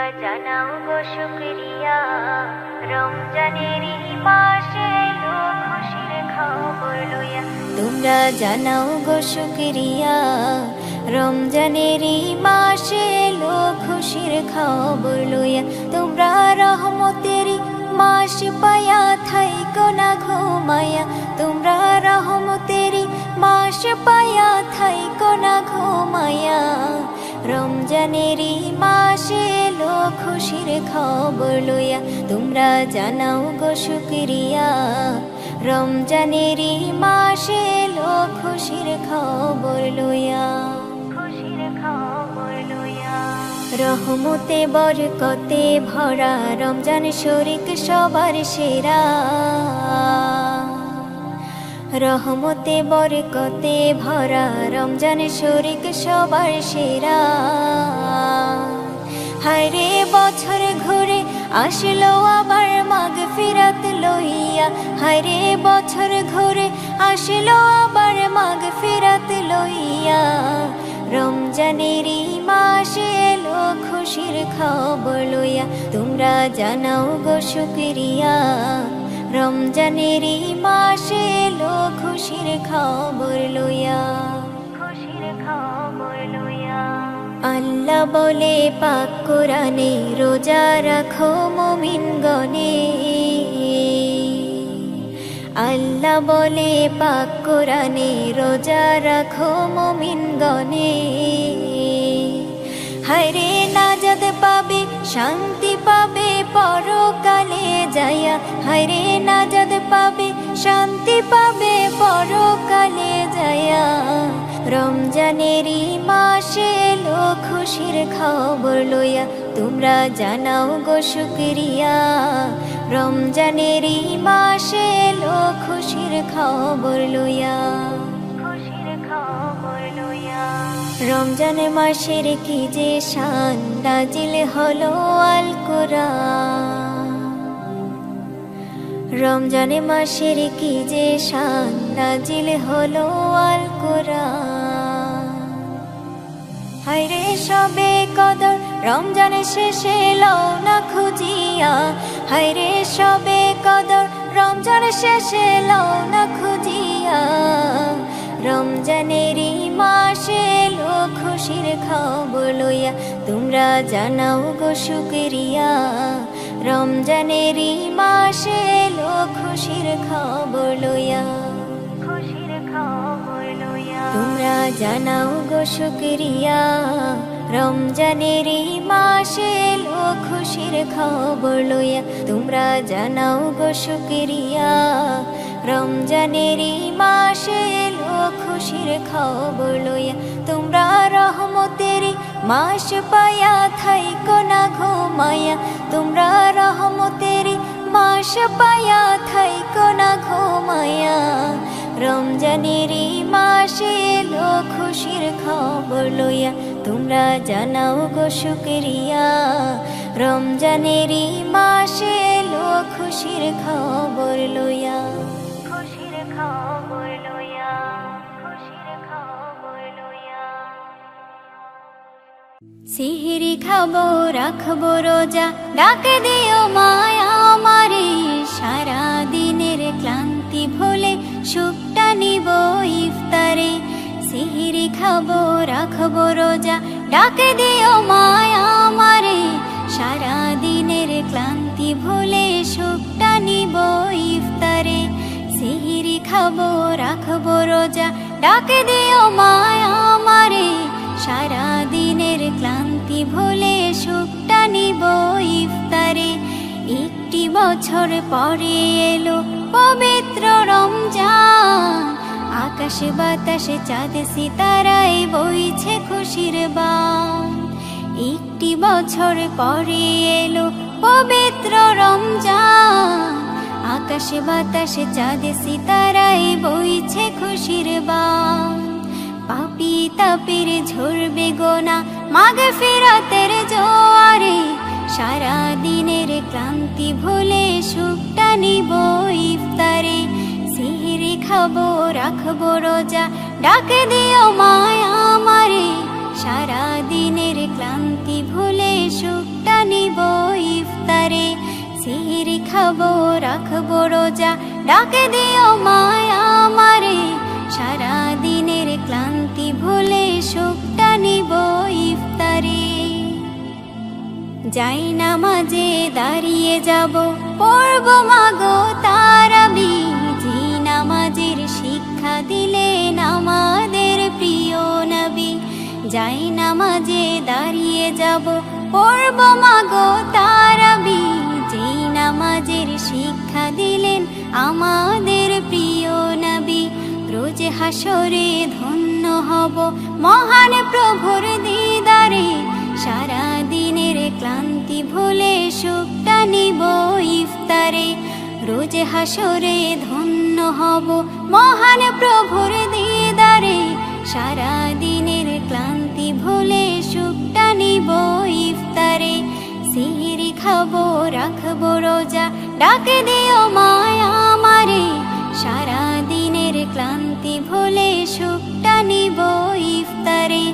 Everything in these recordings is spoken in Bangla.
জানাও গো শুকরিয়া, রমজানের এই মাসে এলো খুশির খবর লইয়া। তোমরা জানাও গো শুকরিয়া, রমজানের এই মাসে এলো খুশির খবর লইয়া। তোমরা রহমতের মাস পায়া থাইকো না ঘুমায়া, তোমরা রহমতের মাস পায়া থাইকো না ঘুমায়া। রমজানের মাসে এলো খুশির খবর লইয়া। তোমরা জানাও গো শুকরিয়া, রমজানের মাসে এলো খুশির খবর লইয়া। খুশির খবর লইয়া। রহমতে বরকতে ভরা রমজান শরীক সবার সেরা। রহমতে বরকতে ভরা রমজান শরীক সবার সেরা। হায়রে বছর ঘুরে আসলো আবার মাগফিরাত লইয়া, হায়রে বছর ঘুরে আসলো আবার মাগফিরাত লইয়া। রমজানের মাসে এলো খুশির খবর লইয়া। তোমরা জানাও গো শুকরিয়া, রমজানের মাসে এলো খুশির খবর লইয়া। খুশির খবর লইয়া। আল্লাহ বলে পাক কোরআনে, রোজা রাখো মুমিন গণে। আল্লাহ বলে পাক কোরআনে, রোজা রাখো মুমিন গণে। হায়রে নাজাত পাবে শান্তি পাবে পরকালে যাইয়া, হায়রে নাজাত পাবে শান্তি পাবে পরকালে যাইয়া। রমজানের মাসে এলো খুশির খবর লইয়া। তোমরা জানাও গো শুকরিয়া, রমজানের মাসে এলো খুশির খবর লইয়া। খুশির খবর লইয়া। রমজান মাসের কি যে শান, নাজিল হলো আল কোরআন। রমজান মাসের কি যে শান, নাজিল হলো আল কোরআন। হায়রে সবে কদর রমজান শেষে লও না খুঁজিয়া, হায়রে সবে কদর রমজান শেষে লও না খুঁজিয়া। রমজানের মাসে এলো খুশির খবর লইয়া। তোমরা জানাও গো শুকরিয়া, রমজানের মাসে এলো খুশির খবর লইয়া। খুশির খবর লইয়া। তোমরা জানাও গো শুকরিয়া, রমজানের মাসে এলো খুশির খবর লইয়া। তোমরা জানাও গো শুকরিয়া, রমজানের মাসে এলো খুশির খবর লইয়া। তোমরা রহমতের মাস পায়া থাইকো না ঘুমায়া, তোমরা রহমতের মাস পায়া থাইকো না ঘুমায়া। রমজানের মাসে এলো খুশির খবর লইয়া। তোমরা জানাও গো শুকরিয়া, রমজানের মাসে এলো খুশির খবর লইয়া। খুশির খবর লইয়া। খুশির খবর লইয়া। সিহরি খাবো রাখবো রোজা, ডাকে দিও মায়া আমারে। সারা দিনের ক্লান্তি ভুলে সুখটা নিব ইফতারে। সিহরি খাবো রাখবো রোজা, ডাকে দিও মায়া আমারে। সারা দিনের ক্লান্তি ভুলে সুখটা নিব ইফতারে। সিহরি খাবো রাখবো রোজা, ডাকে দিও মায়া আমারে। সারা দিনের ক্লান্তি ভুলে সুখটা নিব ইফতারে। একটি বছর পরে এলো পবিত্র রমজান, আকাশে বাতাসে চাঁদ সিতারায় বইছে খুশির বান। একটি বছর পরে এলো পবিত্র রমজান, আকাশে বাতাসে চাঁদ সিতারায় বইছে খুশির বান। পাপী তাপের ঝরবে গোনা মাগফিরাতের জোয়ারে। সারা দিনের ক্লান্তি ভুলে সুখটা নিব ইফতারে। সিহরি খাবো রাখবো রোজা, ডাকে দিও মায়া আমারে। সারা দিনের ক্লান্তি ভুলে সুখটা নিব খাবো রাখবো রোজা, ডাকে দিও মায়া আমারে, সারা দিনের ক্লান্তি ভুলে সুখটা নিব ইফতারে। যাই নামাজে দাঁড়িয়ে যাব, পড়ব মাগো তারাবি, যে নামাজের শিক্ষা দিলেন আমাদের প্রিয় নবী। যাই নামাজে দাঁড়িয়ে যাব, পড়ব মাগো তারাবি, যে নামাজের শিক্ষা দিলেন আমাদের প্রিয় নবী। রোজ হাসরে ধন্য হব মহান প্রভুর দিদারে, সারা দিনের ক্লান্তি ভুলে সুখটা নিব ইফতারে। রোজ হাসরে ধন্য হব মহান প্রভুর দিদারে, সারা দিনের ক্লান্তি ভুলে সুখটা নিব ইফতারে। সিহরি খাবো রাখবো রোজা, ডাকে দিও মায়া আমারে, সারা দিনের ক্লান্তি ভুলে সুখটা নিব ইফতারে।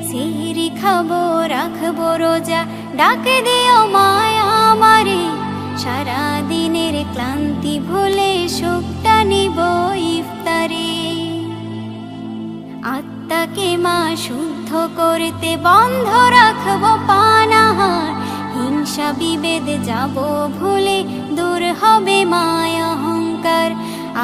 সিহরি খাবো রাখবো রোজা, ডাকে দিও মায়া আমারে, সারা দিনের ক্লান্তি ভুলে সুখটা নিব ইফতারে। আত্মাকে মা শুদ্ধ করতে বন্ধ রাখবো পানাহার, হিংসা বিভেদ যাব ভুলে দূর হবে মায়া অহংকার।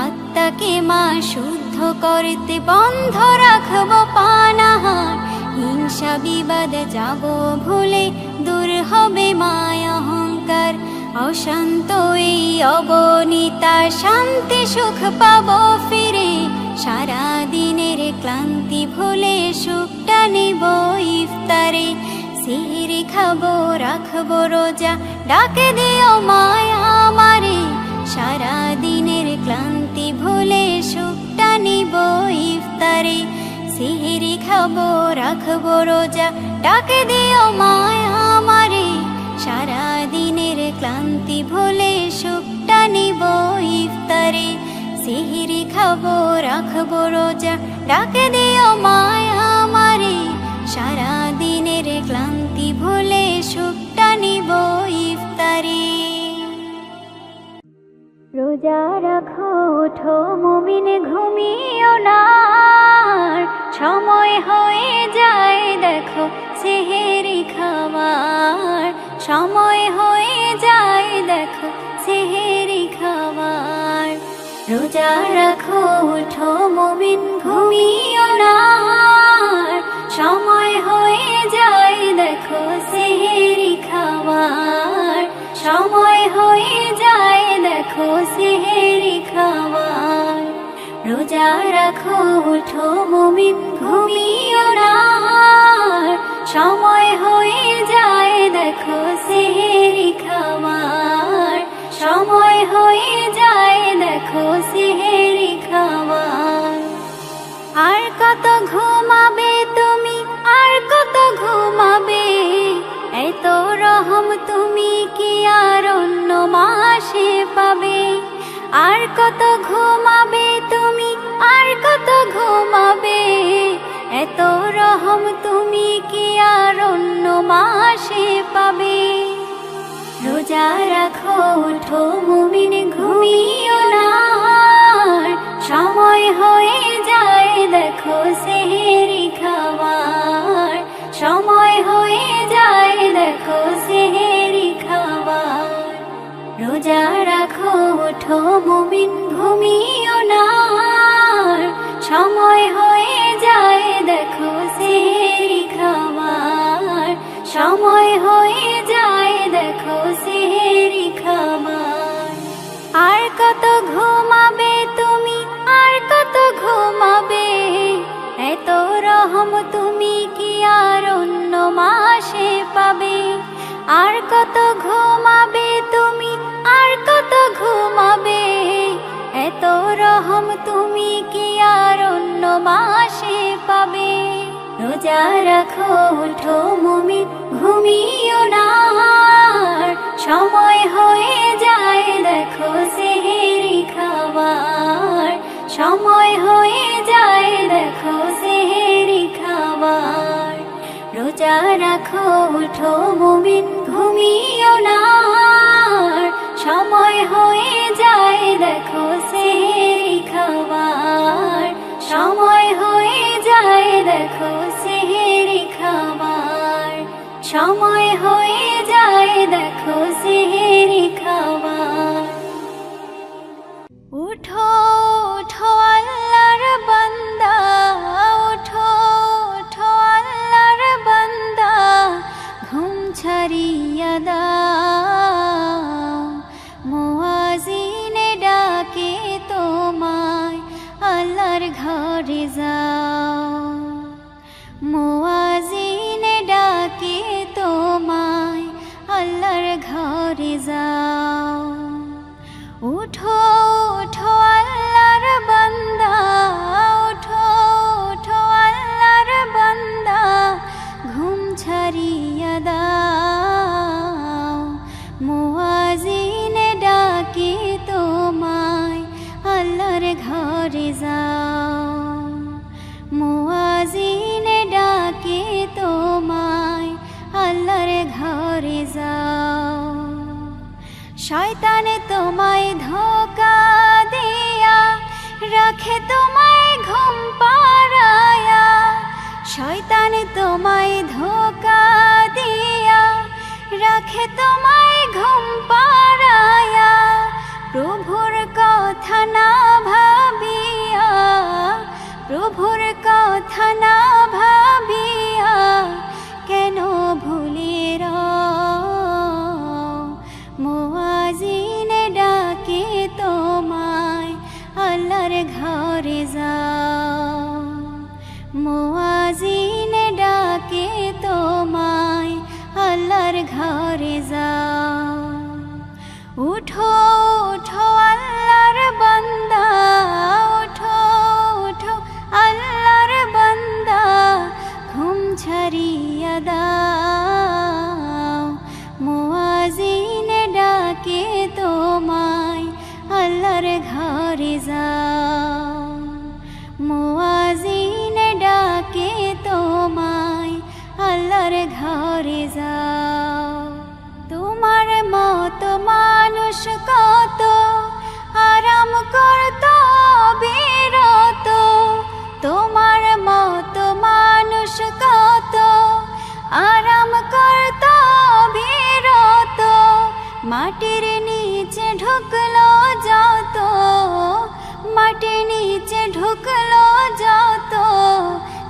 আত্মাকে মা শুদ্ধ করতে বন্ধ রাখবো পানাহার, হিংসা বিবাদ যাব ভুলে দূর হবে মায়া অহংকার। অশান্ত এই অবনীতা শান্তি সুখ পাবো ফিরে, সারা দিনের ক্লান্তি ভুলে সুখটা নিব ইফতারে। সিহরি খাবো রাখবো রোজা, ডাকে দিও মায়া আমারে, সারা দিনের ক্লান্তি ভুলে সুখটা নিব ইফতারে। সিহরি খাবো রাখবো রোজা, ডাকে দিও মায়া আমারে, সারা দিনের ক্লান্তি ভুলে সুখটা নিব ইফতারে। সিহরি খাবো রাখবো রোজা, ডাকে দিও মায়া আমারে, সারা দিনের ক্লান্তি ভুলে সুখটা নিব ইফতারে। রোজা রাখো ওঠো মুমিন ঘুমিও না, সময় হয়ে যায় দেখো সেহেরি খাওয়ার, সময় হয়ে যায় দেখো সেহেরি খাওয়ার। রোজা রাখো ওঠো মুমিন ঘুমিও না, সময় হয়ে যায় দেখো সেহেরি খাওয়ার, সময় হয়ে যায় দেখো সেহেরি খাওয়ার। রোজা রাখো ওঠো মুমিন ঘুমিও না, সময় হয়ে যায় দেখো সেহেরি খাওয়ার, সময় হয়ে যায় দেখো সেহেরি খাওয়ার। আর কত ঘুমাবে তুমি, আর কত ঘুমাবে, এত রহম তুমি কি আর অন্য মাসে পাবে। আর কত ঘুমাবে তুমি, আর কত ঘুমাবে, এত রহম তুমি কি আর অন্য মাসে পাবে। রোজা রাখো ওঠো মুমিন ঘুমিও না, সময় হয়ে যায় দেখো সেহেরি খাওয়ার, সময় হয়ে যায় দেখো সেহেরি খাওয়ার। রোজা রাখো ওঠো মুমিন ঘুমিও না, সময় হয়ে যায় দেখো সেহেরি খাওয়ার, সময় হয়ে যায় দেখো সেহেরি খাওয়ার। আর কত ঘুমাবে তুমি, আর কত ঘুমাবে, এত রহম তুমি কি আর অন্য মাসে পাবে। আর কত ঘুমাবে তুমি, আর কত ঘুমাবে, এত রহম তুমি কি আর অন্য মাসে পাবে। রোজা রাখো ওঠো মুমিন ঘুমিও না, সময় হয়ে যায় দেখো সেহেরি খাওয়ার, সময় হয়ে যায় দেখো সেহেরি খাওয়ার। রোজা রাখো ওঠো মুমিন ঘুমিও না, সময় সময় হয়ে যায় দেখো সেহেরি খাবার। উঠো উঠো আল্লাহর বান্দা, উঠো উঠো আল্লাহর বান্দা, ঘুম ছাড়িয়া দাও, মুয়াজ্জিনে ডাকে তোমায়, আল্লাহর ঘরে যাও। মুয়াজ্জিনে ডাকে তোমায়, আল্লাহর ঘরে যাও। উঠো উঠো আল্লাহর বান্দা, উঠো উঠো আল্লাহর বান্দা, ঘুম ছাড়িয়া দাও, মুয়াজ্জিনে ডাকে তোমায়, আল্লাহর ঘরে যাও। মুয়াজ্জিনে ডাকে তোমায়, আল্লাহর ঘরে যাও। শয়তানে তোমায় ধোঁকা দিয়া রাখে তোমায় ঘুম পাড়ায়া, শয়তানে তোমায় ধোঁকা দিয়া রাখে তোমায় ঘুম পাড়ায়া। প্রভুর কথা না ভাবিয়া, প্রভুর কথা না ভাবিয়া, কেন ভুলে মুয়াজ্জিনে ডাকে তোমায়, আল্লাহর ঘরে যাও। মুয়াজ্জিনে ডাকে তোমায়, আল্লাহর ঘরে যাও। উঠো উঠো আল্লাহর বান্দা, উঠো উঠো আল্লাহর বান্দা, ঘুম ছাড়িয়া দাও, মুয়াজ্জিনে ডাকে তোমায়, আল্লাহর ঘরে যাও। মুয়াজ্জিনে ডাকে তোমায়, আল্লাহর ঘরে যাও। তোমার মতো মানুষ কত আরাম করত বিরত, তোমার মতো মানুষ কত আরাম করত বিরত, মাটির নিচে ঢুকলো যত, মাটির নিচে ঢুকলো যত,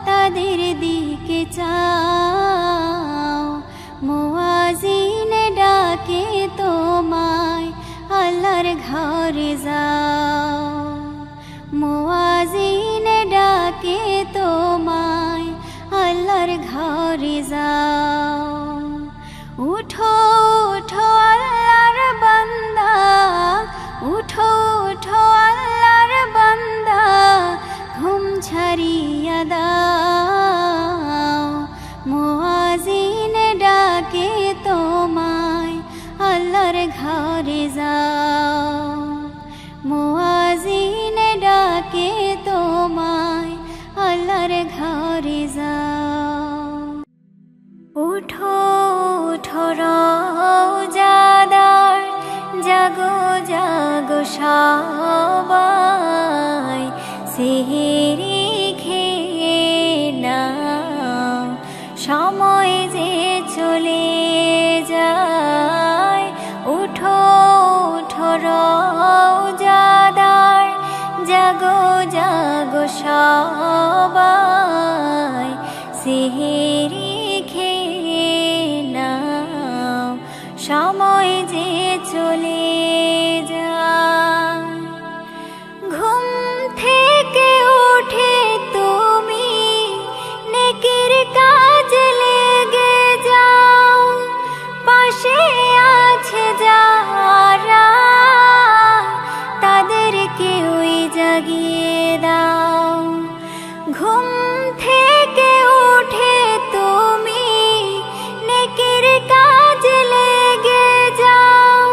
তাদের দিকে চাও, মুয়াজ্জিনে ডাকে তোমায়, আল্লাহর ঘরে যাও। মুয়াজ্জিনে ডাকে তোমায়, আল্লাহর ঘরে যাও। উঠো উঠো আল্লাহর বান্দা, উঠো উঠো আল্লাহর বান্দা, ঘুম ছাড়িয়া দাও, মুয়াজ্জিনে ডাকে তোমায়, আল্লাহর ঘরে যাও। মুয়াজ্জিনে ডাকে তোমায়, আল্লাহর ঘরে যাও। উঠো উঠো রওজাদার, জাগো জাগো সবাই, সেহেরি খেয়ে নাও, সময় যে চলে যায়। উঠো উঠো রওজাদার, জাগো জাগো সবাই, সেহেরি খেয়ে নাও, সময় যে চলে যায়। ঘুম থেকে উঠে তুমি নেকির কাজে লেগে যাও, পাশে আছে যারা তাদেরকে ওই জাগিয়ে দাও। ঘুম থেকে উঠে তুমি নেকির কাজে লেগে যাও,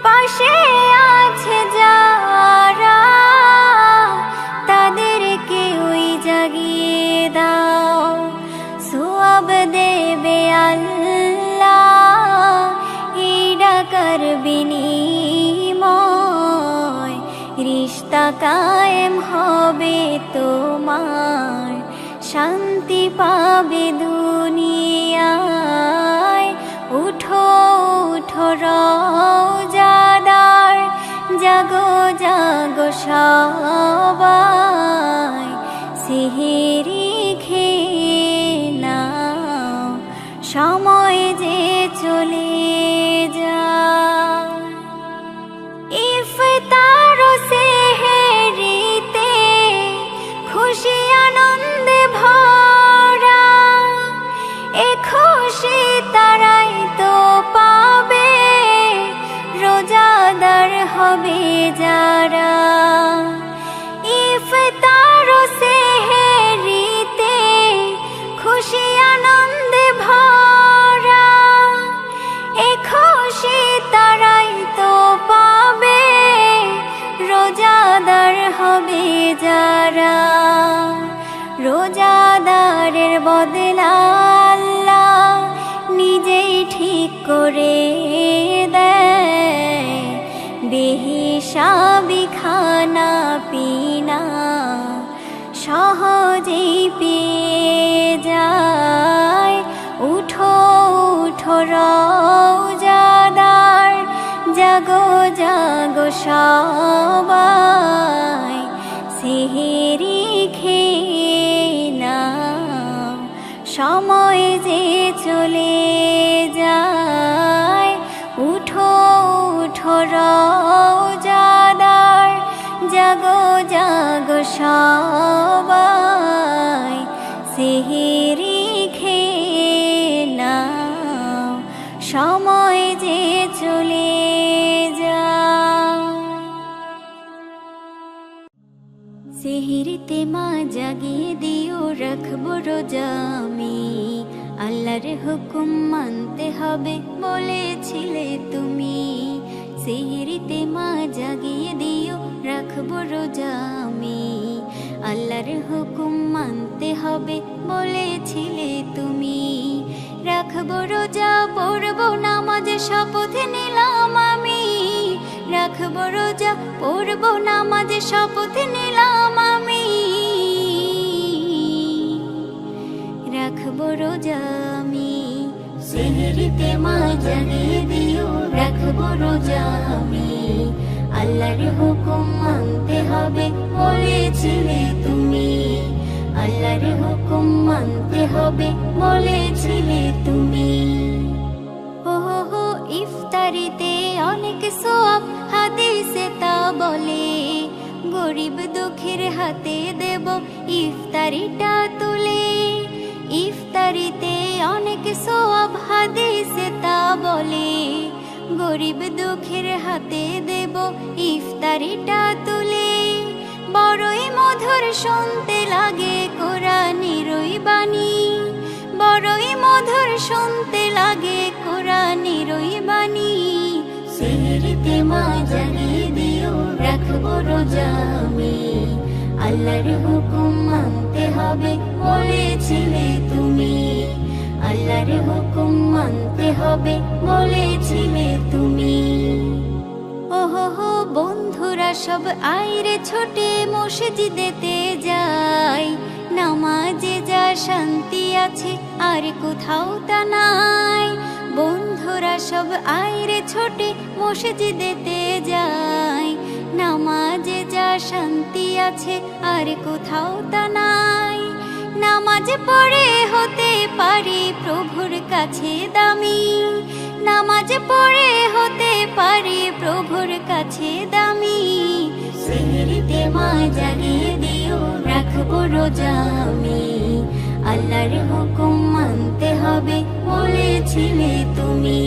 পাশে আছে যারা তাদেরকে ওই জাগিয়ে দাও। সওয়াব দেবে আল্লাহ, এই ডাকার বিনিময়, রিশতা কায়েম হবে তোমার, শান্তি পাবে দুনিয়া। সবাই সেহেরি খেয়ে নাও, সময় যে চলে যায়। ইফতার সেহেরিতে খুশি আনন্দে ভরা, এ খুশি তারাই তো পাবে রোজাদার হবে যারা। ইফতার সেহেরিতে খুশি আনন্দে ভরা, এ খুশি তারাই তো পাবে রোজাদার হবে যারা। রোজাদারের বদলা আল্লাহ নিজেই ঠিক করে দেয়, বেহিসাবি খানা পিনা সহজেই পেয়ে যায়। উঠো উঠো রোজাদার, জাগো জাগো সবাই সেহেরি খেয়ে নাও, সময় যে চলে যায়। উঠো উঠো রোজাদার, জাগো জাগো সবাই সেহেরি খেয়ে নাও, সময় যে চলে যায়। সেহেরিতে মা জাগিয়ে দিও, রাখবো রোজা আমি, আল্লাহর হুকুম মানতে হবে বলেছিলে তুমি। সেহেরিতে মা জাগিয়ে দিও, রাখবো রোজা আমি, আল্লাহর হুকুম মানতে হবে বলেছিলে তুমি। রাখবো রোজা, পড়বো নামাজ, শপথ নিলাম আমি। রাখবো রোজা, পড়বো নামাজ, শপথ নিলাম আমি। রাখবো রোজা আমি, সেহেরিতে মা জাগিয়ে দিও, রাখবো রোজা আমি, আল্লাহর হুকুম মানতে হবে বলেছিলে তুমি। আল্লাহর হুকুম মানতে হবে বলেছিলে তুমি। ওহো ইফতারিতে অনেক সওয়াব হাদিসে তা বলে, গরিব দুঃখীর হাতে দেব ইফতারিটা তুলে। ইফতারিতে অনেক সওয়াব হাদিসে তা বলে, গরিব দুঃখীর হাতে দেব ইফতারিটা তুলে। বড়ই মধুর শুনতে লাগে কোরআনের ওই বাণী, বড়ই মধুর শুনতে লাগে কোরআনের ওই বাণী। সেহেরিতে মা জাগিয়ে দিও, রাখবো রোজা আমি, আল্লাহর হুকুম মানতে হবে বলেছিলে তুমি। আল্লাহর হুকুম মানতে হবে বলেছিলে তুমি। ওহো বন্ধুরা সব আইরে ছোটে মসজিদেতে যাই, নামাজে যা শান্তি আছে আর কোথাও তা নাই। বন্ধুরা সব আইরে ছোটে মসজিদেতে যাই, নামাজে যা শান্তি আছে আর কোথাও তা নাই। নামাজ পড়ে হতে পারি প্রভুর কাছে দামি, নামাজ পড়ে হতে পারি প্রভুর কাছে দামি। সেহেরিতে মা জাগিয়ে দিও, রাখবো রোজা আমি, আল্লাহর হুকুম মানতে হবে বলেছিলে তুমি।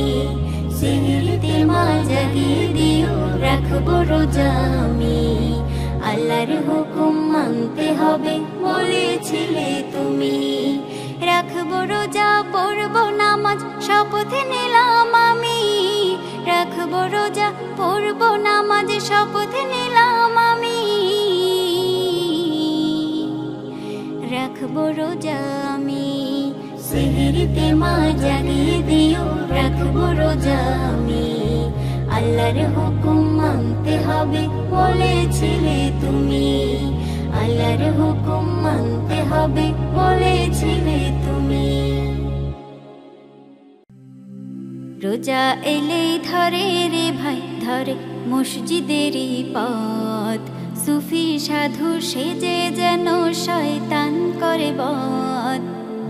সেহেরিতে মা জাগিয়ে দিও, রাখবো রোজা আমি, আল্লাহর হুকুম মানতে হবে বলেছিলে তুমি। রাখবো রোজা, পড়বো নামাজ, শপথ নিলাম আমি। রাখবো রোজা, পড়বো নামাজ, শপথ নিলাম আমি। রাখবো রোজা আমি, সেহেরিতে মা জাগিয়ে দিও, রাখবো রোজা আমি, আল্লাহর হুকুম মানতে হবে বলেছিলে তুমি। আল্লাহর হুকুম মানতে হবে বলেছিলে তুমি। রোজা এলেই ধরে রে ভাই ধরে মসজিদেরই পথ, সুফি সাধু সেজে যেন শয়তান করে বধ।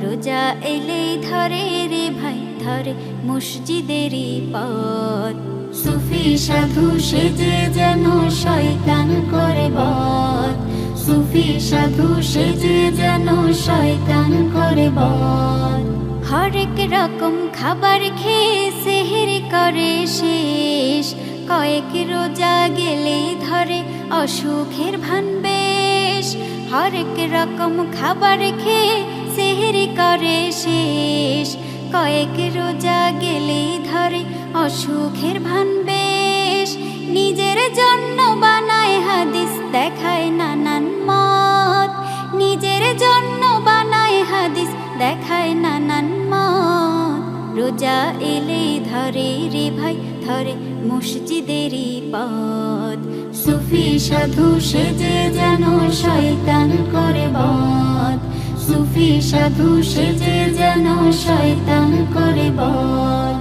রোজা এলেই ধরে রে ভাই ধরে মসজিদেরই পথ। সুফি সাধু সেজে যেন শয়তান করে বধ। সুফি সাধু সেজে যেন শয়তান করে বধ। হরেক রকম খাবার খেয়ে সেহরি করে শেষ। কয়েক রোজা গেলে ধরে অসুখের ভান বেশ। হরেক রকম খাবার খেয়ে সেহরি করে শেষ। কয়েক রোজা গেলে ধরে অসুখের ভান বেশ। নিজের জন্য বানায় হাদিস দেখায় নানান মত। নিজের জন্য বানায় হাদিস দেখায় নানান মত। রোজা এলেই ধরে রে ভাই ধরে মসজিদেরই পথ। সুফি সাধু সেজে যেন শয়তান করে বধ। সুফি সাধু সেজে যেন শয়তান করে বধ।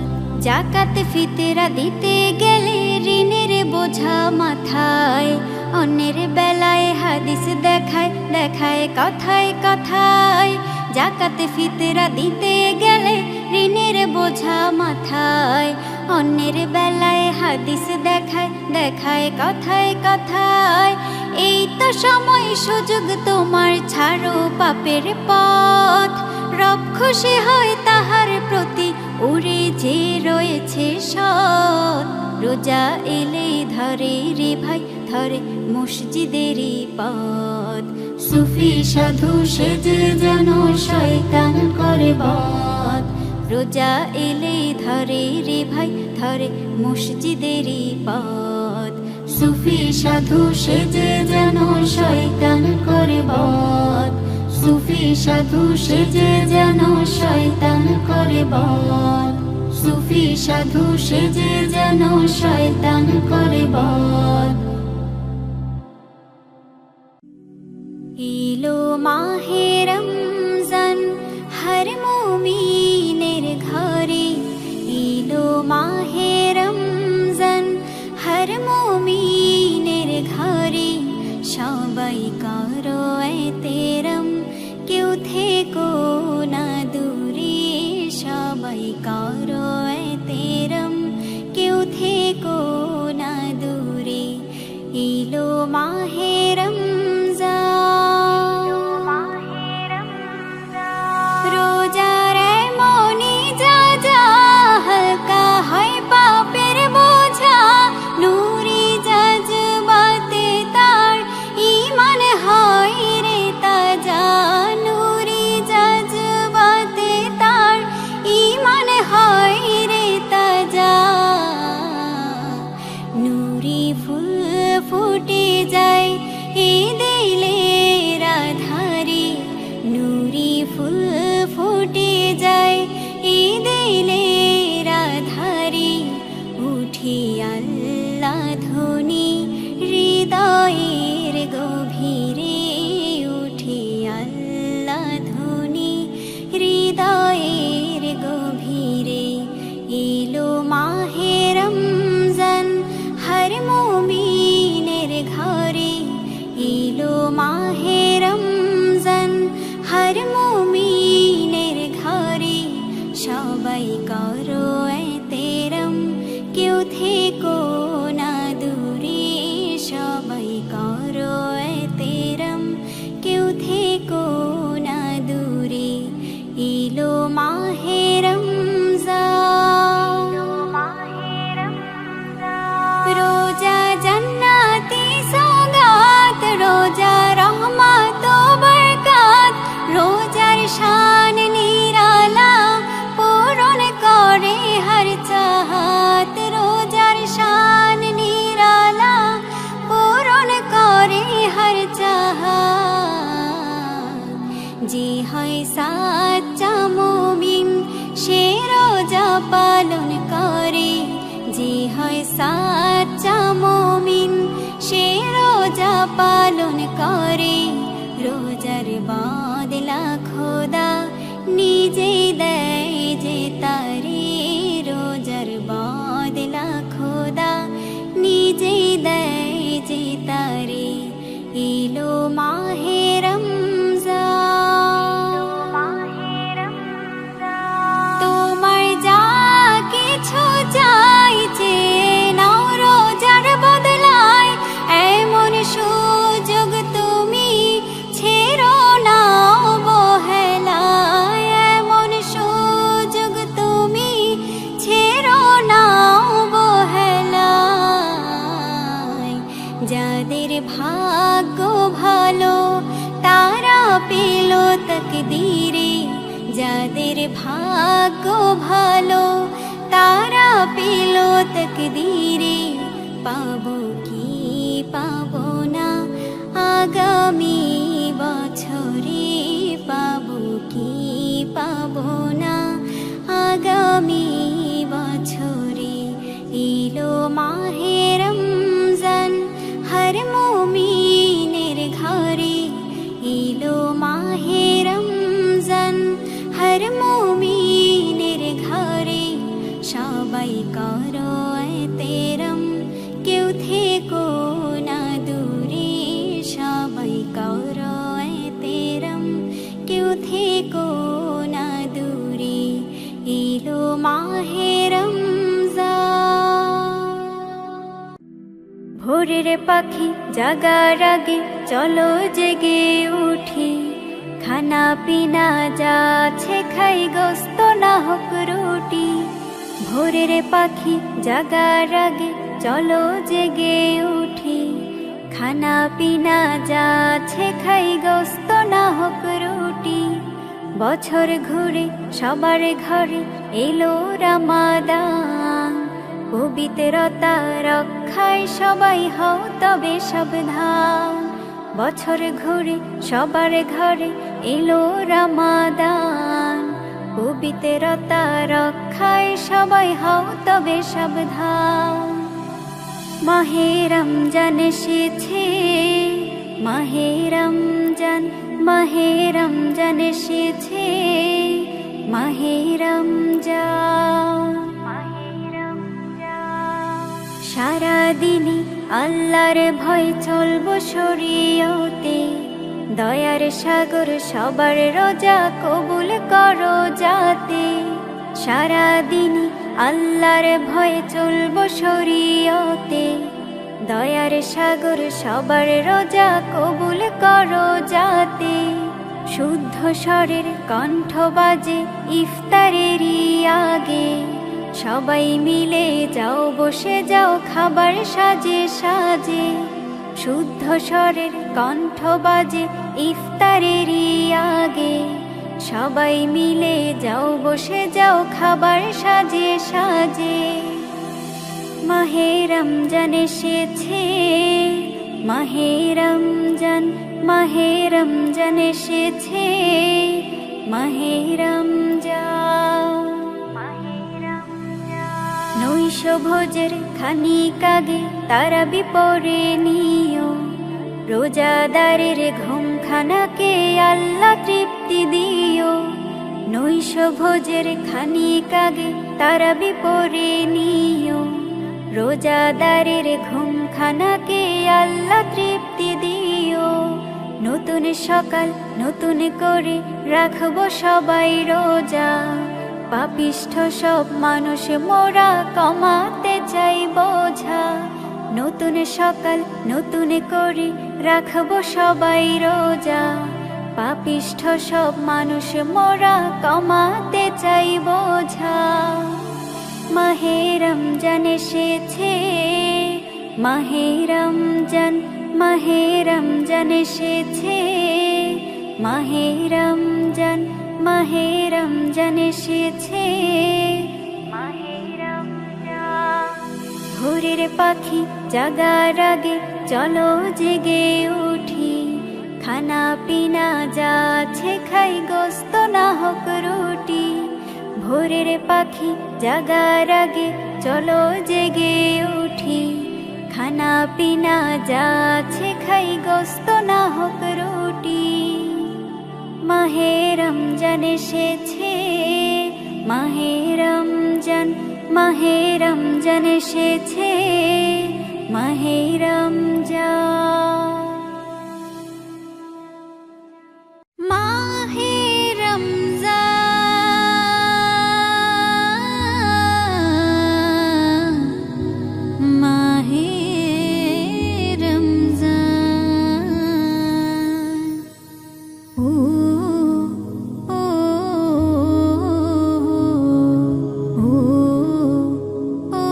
জাকাত ফিতরা দিতে গেলে ঋণের বোঝা মাথায়। অন্যের বেলায় হাদিস দেখায় দেখায় কথায় কথায়। জাকাত ফিতরা দিতে গেলে ঋণের বোঝা মাথায়। অন্যের বেলায় হাদিস দেখায় দেখায় কথায় কথায়। এই তো সময় সুযোগ তোমার, ছাড়ো পাপের পথ। রব খুশি হয় তাহার প্রতি, ওরে যে রয়েছে সৎ। রোজা এলেই ধরে রে ভাই ধরে মসজিদেরই পথ। সুফি সাধু সেজে যেন শয়তান করে বধ। রোজা এলেই ধরে রে ভাই ধরে মসজিদেরই পথ। সুফি সাধু সেজে যেন শয়তান করে বধ। সুফি সাধু সেজে যেন শয়তান করে বধ। সুফি সাধু সেজে যেন শয়তান করে বধ। ইলো মাহে রমজান হর মুমিনের ঘরে। ইলো মাহে রমজান হর মুমিনের ঘরে। সবাই করো এতেরম, কেউ থেকো না দূরে। সবাই করো এতেরম, কেউ থেকো না দূরে। ইলো মাহে রমজান, রোজার এমনি যা যা হালকা হয় পাপের বোঝা। নূরি জজবাতে তার ঈমান হয় রে তাজা। নূরি জজবাতে তার ঈমান হয় রে তাজা। নূরি ফুল ফুটে যায় এ দিলের আধারে। নূরি ফুল ফুটে যায় এ দিলের আধারে। উঠি আল্লাহ ধ্বনি হৃদয়ের গভীরে। উঠি আল্লাহ ধ্বনি হৃদয়ের গভীরে। এলো মাহে রমজান হর মুমিনের ঘরে। এলো মাহে রমজান হর মুমিনের ঘরে। সবাই করো এতেরম, কেউ থেকো না দূরে। সবাই করো এতেরম, কেউ থেকো না দূরে। এলো মাহে রমজান, রোজা জান্নাতি সওগাত। রোজা রহমত ও বরকত। রোজার শান নিরালা, পূরণ করে হর চাহত। রোজার শান নিরালা, পূরণ করে হর চাহত। যে হয় সাচ্চা মুমিন, সে রোজা পালন করে। যে হয় সাচ্চা মুমিন, সে রোজা পালন করে। রোজার বদলা খোদা নিজে দেয় যে তারে। রোজার বদলা খোদা নিজে দেয় যে তারে। ভাগ্য ভালো তারা পেল তাকদীরে, যাদের ভাগ্য ভালো তারা পেল তাকদীরে। পাবো কি পাবো না আগামী বছরে, পাবো কি পাবো না আগামী বছরে। এলো মাহে রমজান হর মুমিনের ঘরে, এলো মাহে রমজান হর মুমিনের ঘরে। সবাই করো এহতেরাম, কেউ থেকো না দূরে, সবাই করো এহতেরাম, কেউ থেকো না দূরে। এলো মাহে রমজান। ভোরের পাখি জাগার আগে চলো জেগে উঠি, খানা পিনা যাচ্ছে খাই গোস্ত না হোক রুটি। ভোরের পাখি জাগার আগে চলো জেগে উঠি, খানা পিনা যাচ্ছে খাই গোস্ত না হোক রুটি। বছর ঘুরে সবার ঘরে এলো রমাদান, পবিত্রতা রক্ষায় সবাই হও তবে সাবধান। বছর ঘুরে সবার ঘরে এলো রমাদান, পবিত্রতা রক্ষায় সবাই হও তবে সাবধান। মাহে রমজান এসেছে, মাহে রমজান, মাহে রমজান এসেছে, মাহে রমজান। সারাদিনই আল্লাহর ভয় চলবো শরীয়তে, দয়ার সাগর সবার রোজা কবুল করো যাতে। সারাদিনই আল্লাহর ভয়ে চলবো শরীয়তে, দয়ার সাগর সবার রোজা কবুল করো যাতে। শুদ্ধ স্বরের কণ্ঠ বাজে ইফতারেরই আগে, সবাই মিলে যাও বসে যাও খাবার সাজে সাজে। শুদ্ধ স্বরের কণ্ঠ বাজে ইফতারেরই আগে, সবাই মিলে যাও বসে যাও খাবার সাজে সাজে। মাহে রমজান এসেছে, মাহে রমজান, মাহে রমজান এসেছে, মাহে রমজান। নৈশ ভোজের খানিক আগে তারাবি পড়ে নিও, রোজাদারের ঘুমখানাকে আল্লাহ তৃপ্তি দিও। নৈশ ভোজের খানিক আগে তারাবি পড়ে নিও, রোজাদারের ঘুমখানাকে আল্লাহ তৃপ্তি দিও। নতুন সকাল নতুন করে রাখবো সবাই রোজা, পাপিষ্ঠ সব মানুষ মোরা কমাতে চাই বোঝা। নতুন সকাল নতুন করে রাখবো সবাই রোজা, পাপিষ্ঠ সব মানুষ মোরা কমাতে চাই বোঝা। মাহে রমজান এসেছে, মাহে রমজান, মাহে রমজান এসেছে, মাহে রমজান, মাহে রমজান এসেছে, মাহে রমজান। ভোরের পাখি জাগার আগে চলো জেগে উঠি, খানা পিনা যাচ্ছে খাই গোস্ত না হোক রুটি। ভোরের পাখি জাগার আগে চলো জেগে উঠি, খানা পিনা যাচ্ছে খাই গোস্ত না হোক রুটি। মাহে রমজান এসেছে, মাহে রমজান, মাহে রমজান এসেছে, মাহে রমজান। মাহে রমজান, মাহে রমজান। ও ও ও ও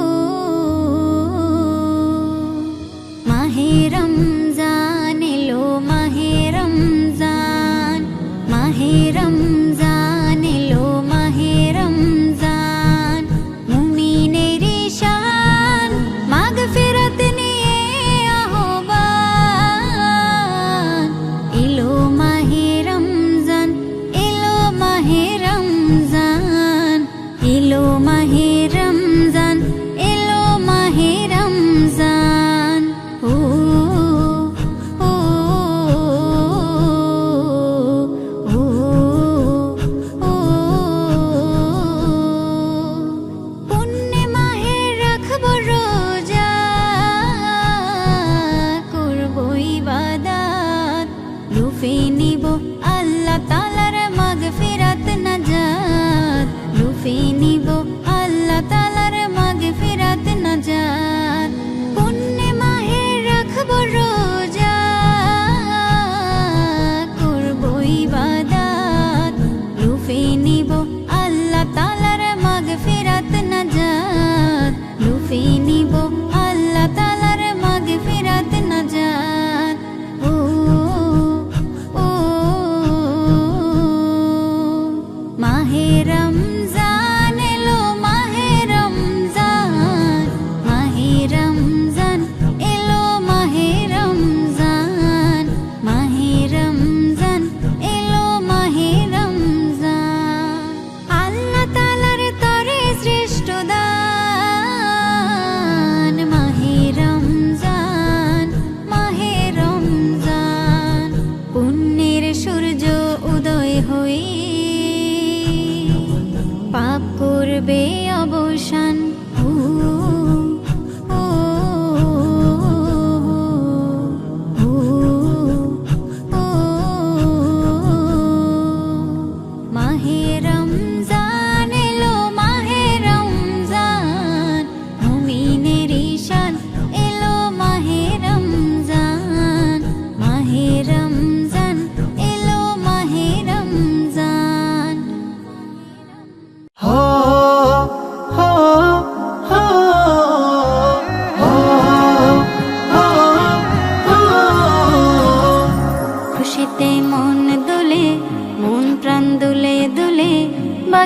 মাহে রমজান।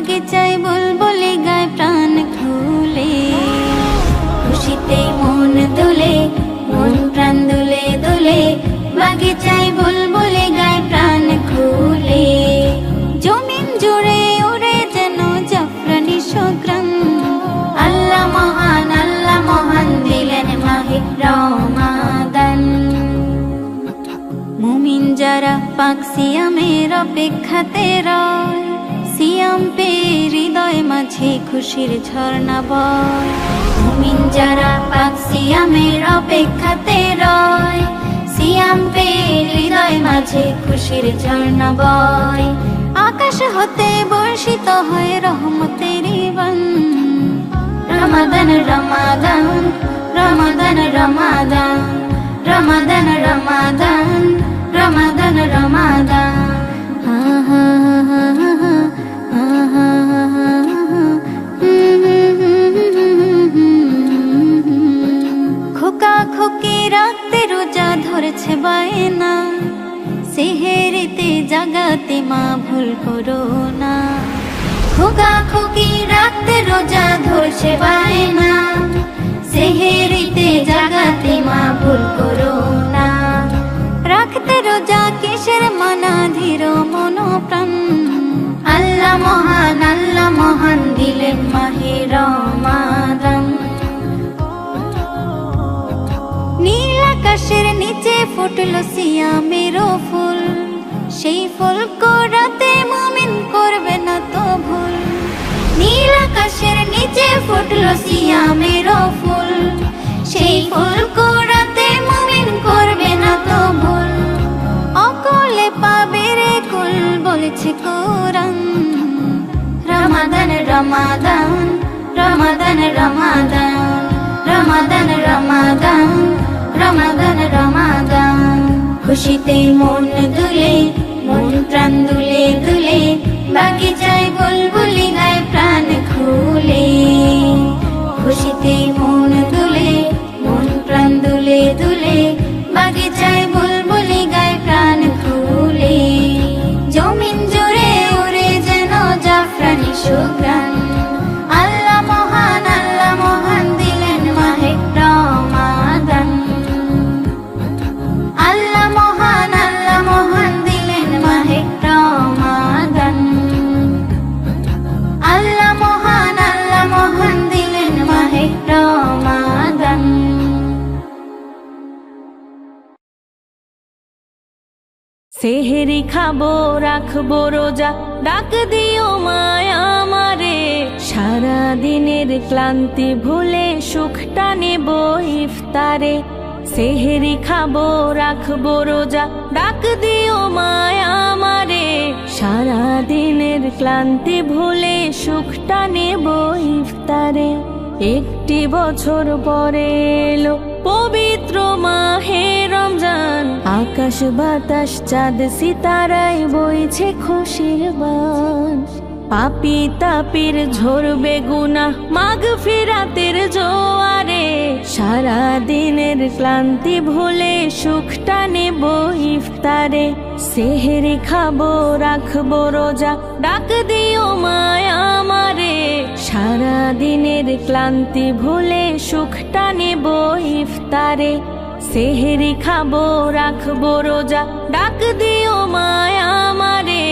বাগিচায় বুলবুলি গায় প্রাণ খুলে, খুশিতে মন দুলে, মন প্রাণ দুলে দুলে, বাগিচায় বুলবুলি গায় প্রাণ খুলে। জমিন জুড়ে ওরে যেন জাফরানি সুঘ্রাণ, আল্লাহ মহান দিলেন মাহে রমাদান। মুমিন যারা পাক সিয়ামের অপেক্ষাতে রয়, সিয়াম পেয়ে হৃদয় মাঝে খুশির ঝর্ণা বয়। মুমিন যারা পাক সিয়ামের অপেক্ষাতে রয়, সিয়াম পেয়ে হৃদয় মাঝে খুশির ঝর্ণা বয়। আকাশ হতে বর্ষিত হয় রহমতের বান, রমাদান রমাদান রমাদান রমাদান রমাদান রমাদান রমাদান রমাদান। খোকা খোকি রাখতে রোজা ধরেছে বায়না, সেহেরিতে জাগাতে মা ভুল করো না। খোকা খোকি রাখতে রোজা ধরছে বায়না, সেহেরিতে জাগাতে মা ভুল করো না। রাখতে রোজা কিসের মানা ধীর মন প্রাণ, আল্লাহ মহান দিলেন মাহে রমাদান। নীল আকাশের নিচে ফুটলো সিয়ামের ফুল, সেই ফুল কোরাতে মুমিন করবে না তো ভুল। নীল আকাশের নিচে ফুটলো সিয়ামের ফুল, সেই ফুল কোরাতে মুমিন করবে না তো ভুল। অকলে পাবে রে কুল বলেছে কোরআন, রমাদান রমাদান রমাদান রমাদান রমাদান রমাদান রমাদান রমাদান। খুশিতে মন দুলে, মন প্রাণ দুলে দুলে, বাগিচায় বুলবুলি গায় প্রাণ খুলে। খুশিতে মন দুলে, মন প্রাণ দুলে দুলে, বাগিচায় বুলবুলি গায় প্রাণ খুলে। জমিন জুড়ে ওরে যেন জাফরানি সুঘ্রাণ, আল্লাহ মহান দিলেন মাহে রমাদান। আল্লাহ মহান দিলেন মাহে রমাদান। আল্লাহ মহান দিলেন মাহে রমাদান। সেহেরি খাবো রাখবো রোজা, ডাক দিও মায়া আমারে। সারা দিনের ক্লান্তি ভুলে সুখটা নেব ইফতারে। সেহেরি খাবো রাখবো রোজা, ডাক দিও মায়া আমারে। সারা দিনের ক্লান্তি ভুলে সুখটা নেব ইফতারে। একটি বছর পরে এলো পবিত্র মাহে রমজান, আকাশ বাতাস চাঁদ সিতারায় বইছে খুশির বান। পাপী তাপির ঝরবে গুনাহ মাগফিরাতের জোয়ারে। সারা দিনের ক্লান্তি ভুলে সুখটা নেব ইফতারে। সেহেরি খাবো রাখবো রোজা, ডাক দিও মায়া আমারে। সারা দিনের ক্লান্তি ভুলে সুখটা নেব ইফতারে। সেহেরি খাবো রাখবো রোজা, ডাক দিও মায়া আমারে।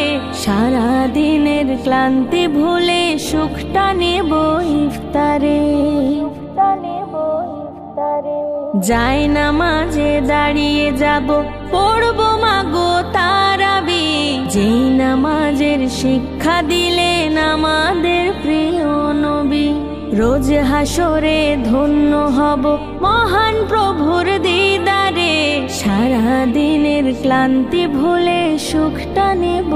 সারা দিনের ক্লান্তি ভুলে সুখটা নেব ইফতারে। যাই নামাজে দাঁড়িয়ে যাব, পড়বো মাগো তারাবি। যেই নামাজের শিক্ষা দিলেন আমাদের প্রিয় নবী। রোজ হাসরে ধন্য হব মহান প্রভুর দিদারে। সারা দিনের ক্লান্তি ভুলে সুখটা নেব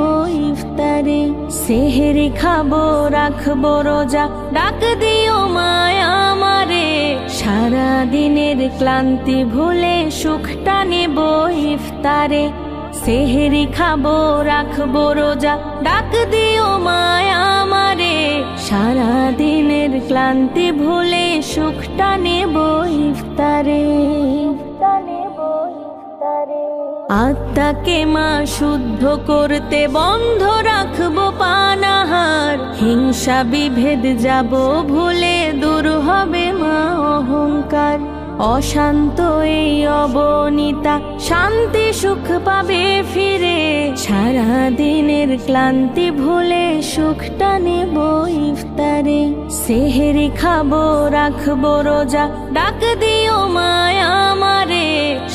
ইফতারে। সেহেরি খাবো রাখবো রোজা, ডাক দিও মায়া আমারে। সারা দিনের ক্লান্তি ভুলে সুখটা নেব ইফতারে। সেহেরি খাবো রাখবো রোজা, ডাক দিও মায়া আমারে। সারা দিনের ক্লান্তি ভুলে সুখটা নেব ইফতারে। আত্মাকে মা শুদ্ধ করতে বন্ধ রাখবো পানাহার, হিংসা বিভেদ যাব ভুলে, দূর হবে মা অহংকার। অশান্ত এই অবনীতা শান্তি সুখ পাবে ফিরে, সারা দিনের ক্লান্তি ভুলে সুখটা নেব ইফতারে। সেহরি খাবো রাখবো রোজা, ডাক দিও মায়া আমারে,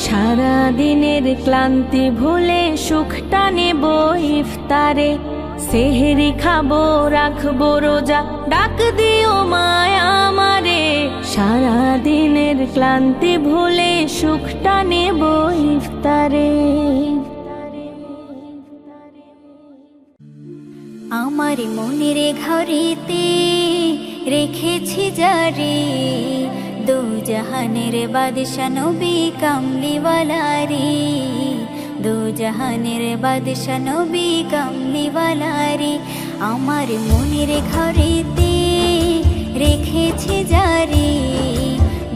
সারা দিনের ক্লান্তি ভুলে সুখটা নেব ইফতারে। সেহরি খাবো রাখবো রোজা, ডাক দিও মায়া আমারে, সারা দিনের ক্লান্তি ভুলে সুখটা নেব ইফতারে। আমার মনের ঘরেতে রেখেছি যারে, দু জাহানের বাদশা নবী কামলিওয়ালা রে, দু জাহানের বাদশা নবী কামলিওয়ালা রে। আমার মনের ঘরেতে রেখেছি যারে,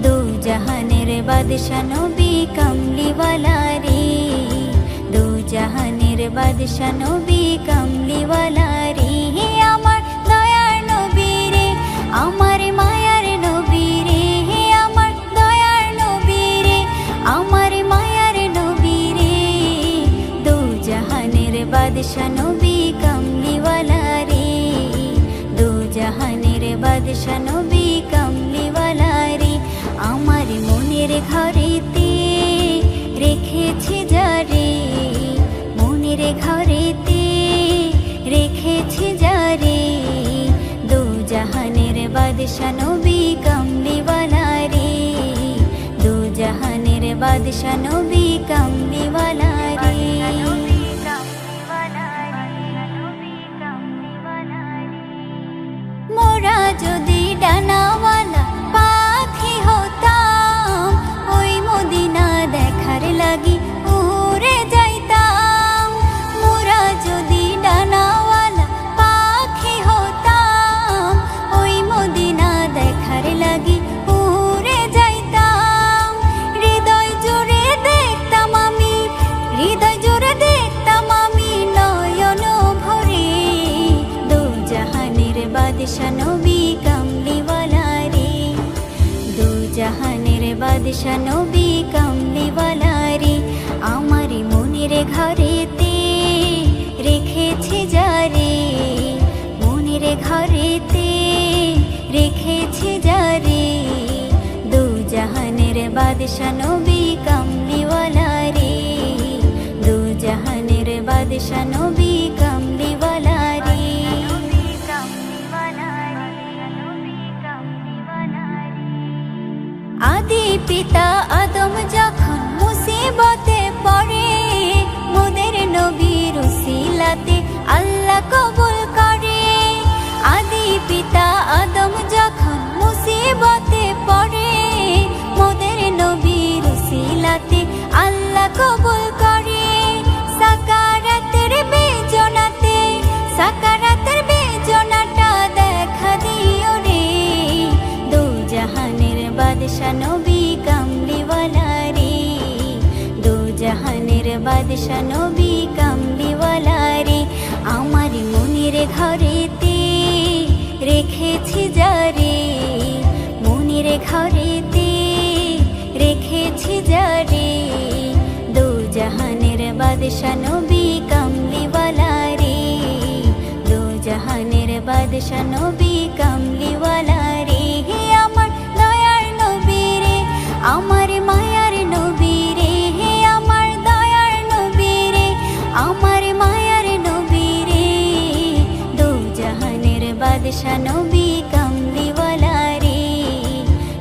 দু জাহানের বাদশা নবী কামলিওয়ালা রে, দু জাহানের বাদশা নবী কামলিওয়ালা রে। আমার দয়ার নবী রে, আমার মায়ার নবী রে, আমার দয়ার নবী রে, আমার মায়ার নবী রে, দু জাহানের বাদশা নবী কামলিওয়ালা রে, দু জাহানের বাদশা নবী কামলিওয়ালা রে। আমার মনের ঘরেতে রেখেছি যারে, মনের ঘরেতে রেখেছি যারে, দু জাহানের বাদশা নবী কামলিওয়ালা রে, দু জাহানের বাদশা নবী কামলিওয়ালা রে। মোরা যদি ডানাওয়ালা পাখি হতাম, ওই মদিনা দেখার লাগি উড়ে যাইতাম। মোরা যদি ডানাওয়ালা পাখি হতাম, ওই মদিনা দেখার লাগি উড়ে যাইতাম। হৃদয় জুড়ে দেখতাম আমি, হৃদয় জুড়ে দেখতাম আমি নয়ন ভরে, দু জাহানের বাদশা নবী কামলিওয়ালা রে, দু জাহানের বাদশা নবী কামলিওয়ালা রে। আমার মনের ঘরেতে রেখেছি যারে, মনের ঘরেতে রেখেছি যারে, দু জাহানের বাদশা নবী কামলিওয়ালা রে, দু জাহানের বাদশা নবী কামলিওয়ালা রে। আদি পিতা আদম যখন মুসিবতে পড়ে, মোদের নবীর উসিলাতে আল্লাহ কবুল করে। আদি পিতা আদম যখন মুসিবতে পড়ে, মোদের নবীর উসিলাতে আল্লাহ কবুল করে। সাকারাতের বেজনাতে, সাকারাতের বেজনাটা দেখা দিও রে, দু জাহানের বাদশা নবী কামলিওয়ালা রে, দু জাহানের বাদশা নবী কামলিওয়ালা রে। আমার মনের ঘরেতে রেখেছি যারে, মনের ঘরেতে রেখেছি যারে, দু জাহানের বাদশা নবী কামলিওয়ালা রে, দু জাহানের বাদশা নবী কামলিওয়ালা রে। আমার দয়ার নবী রে, আমার মায়ার নবী রে, আমার দয়ার নবী রে, আমার মায়ার নবী রে, দু জাহানের বাদশা নবী কামলিওয়ালা রে,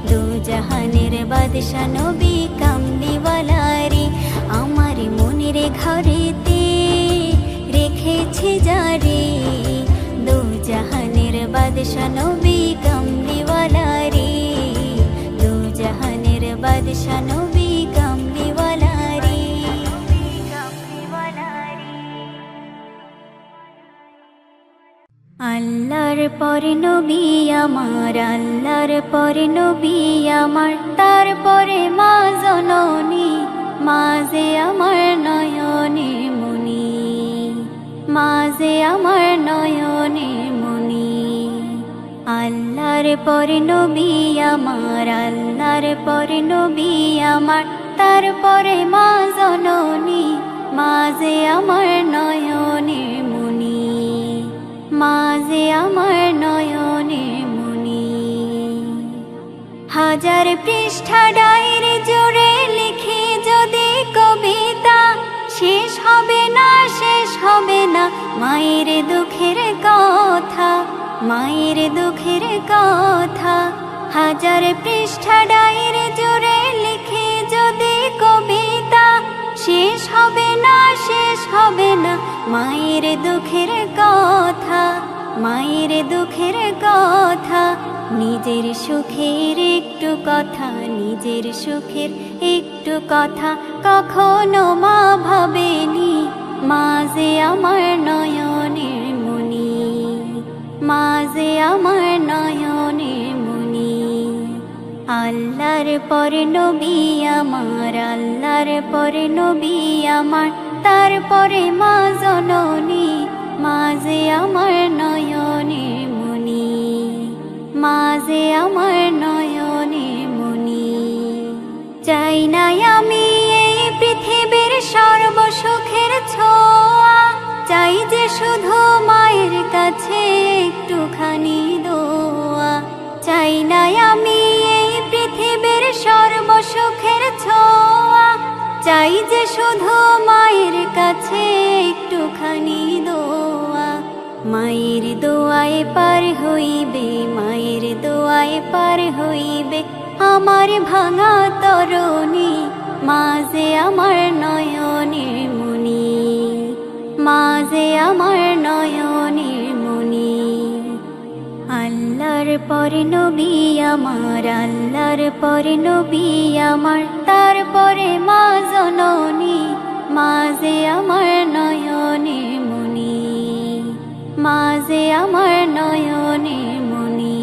দু জাহানের বাদশা নবী কামলিওয়ালা রে। আমার মনের ঘরেতে রেখেছি যারে, দু জাহানের বাদশা নবী কামলিওয়ালা রে, দু জাহানের বাদশা নবী কামলিওয়ালা রে। আল্লাহর পরে নবী আমার, আল্লাহর পরে নবী আমার, তারপরে মা জননী, মাঝে আমার নয়নে মনি, মাঝে আমার নয়নে মনি। আল্লাহর পরে নবী আমার, আল্লাহর পরে নবী আমার, তারপরে মা জননী, মাঝে আমার নয়নে মনি, মাঝে আমার নয়নে মনি। হাজার পৃষ্ঠা ডায়েরি জুড়ে লিখি যদি কবিতা, শেষ হবে না, শেষ হবে না মায়ের দুঃখের কথা, মায়ের দুঃখের কথা। হাজার পৃষ্ঠা ডায়েরি জুড়ে লিখি যদি কবিতা, শেষ হবে না, শেষ হবে না মায়ের দুঃখের কথা, মায়ের দুঃখের কথা। নিজের সুখের একটু কথা, নিজের সুখের একটু কথা কখনো মা ভাবেনি, মাঝে আমার নয়নের মনি, মাঝে আমার নয়নের মনি। আল্লাহর পরে নবী আমার, আল্লাহর পরে নবী আমার, তারপরে মা জননী, মাঝে আমার নয়নের মনি, মাঝে আমার নয়নের মনি। চাই না আমি এই পৃথিবীর সর্বসুখের ছোঁয়া, চাই যে শুধু মায়ের কাছে একটুখানি দোয়া। চাই না আমি এই পৃথিবীর সর্বসুখের ছোঁয়া, চাই যে শুধু মায়ের কাছে একটুখানি দোয়া। মায়ের দোয়ায় পার হইবে, মায়ের দোয়ায় পার হইবে আমার ভাঙা তরণী, মাঝে আমার নয়নের মনি, মাঝে আমার নয়নের মনি। আল্লাহর পরে নবী আমার, আল্লাহর পরে নবী আমার, তারপরে মা জননী, মাঝে আমার নয়নের মনি, মাঝে আমার নয়নের মনি।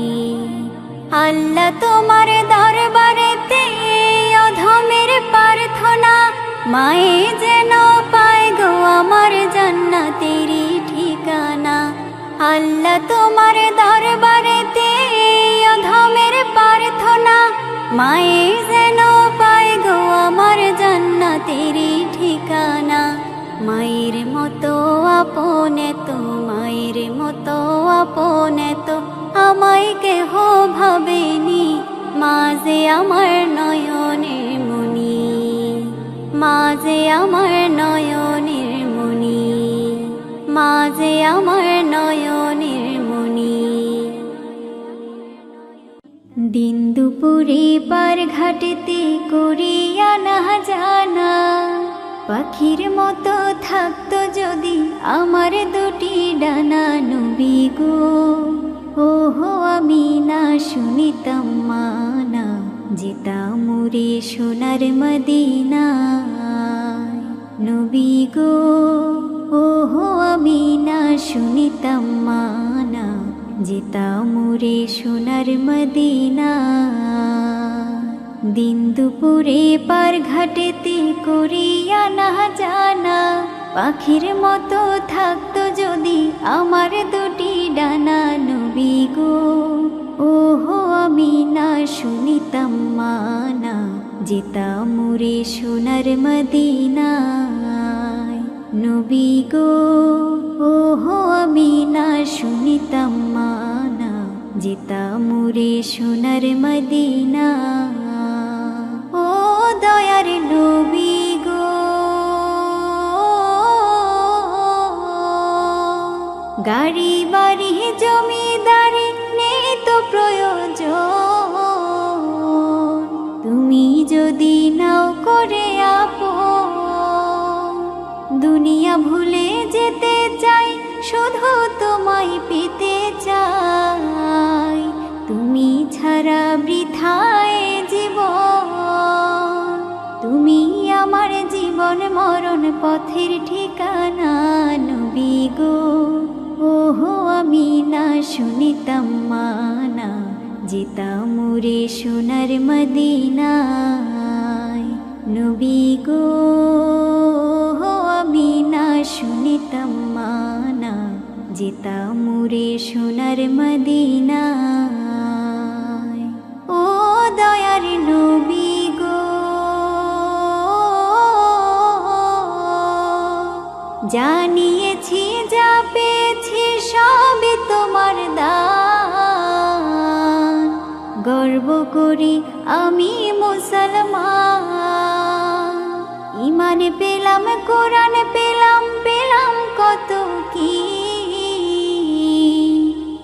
আল্লাহ তোমার দরবারেতে অধমের প্রার্থনা, মায়ে যেন পায় গো আমার জান্নাতেরই ঠিকানা। আল্লাহ তোমার দরবারেতে অধমের প্রার্থনা, মায়ে যেন পায় গো আমার জান্নাতেরই ঠিকানা। মায়ের মতো আপনে তো, মায়ের মতো আপনে তো আমায় কেহ ভাবেনি, মাঝে আমার নয়নের মনি, মাঝে আমার নয়নের মনি, মাঝে আমার নয়নের মনি। দিন দুপুরে পার ঘাটেতে করিয়া না জানা, পাখির মতো থাকতো যদি আমার দুটি ডানা। নবী গো ওহো আমি না শুনিতাম মানা, যেতাম রে সোনার মদিনায়। নবী গো ওহো আমি না শুনিতাম মানা, যেতাম রে সোনার মদিনায়। দিন দুপুরে পার ঘাটেতে করিয়া না জানা, পাখির মতো থাকতো যদি আমার দুটি ডানা। নবী গো ওহো আমি না শুনিতাম মানা, যেতাম রে সোনার মদিনায়। নবী গো ওহো আমি না শুনিতাম মানা, যেতাম রে সোনার মদিনায়। ও দয়ার নবী গো গাড়ি বাড়ি জমিদারি নেই তো প্রয়োজন, তুমি যদি নাও করে আপন। দুনিয়া ভুলে যেতে চাই, শুধু তোমায় পেতে চাই, তুমি ছাড়া বৃথায় জীবন। তুমি আমার জীবন মরণ পথের ঠিকানা। নবী গো ওহো আমি না শুনিতাম মানা, যেতাম রে সোনার মদিনায়। নবী গো আমি না শুনিতাম মানা, যেতাম মুরে সোনার মদিনায়। ও দয়ার নবী গো, জানিয়েছি যা পেয়েছি সবই তোমার দান, গর্ব করি আমি মুসলমান। ঈমান পেলাম, কোরআন পেলাম, পেলাম কত কি,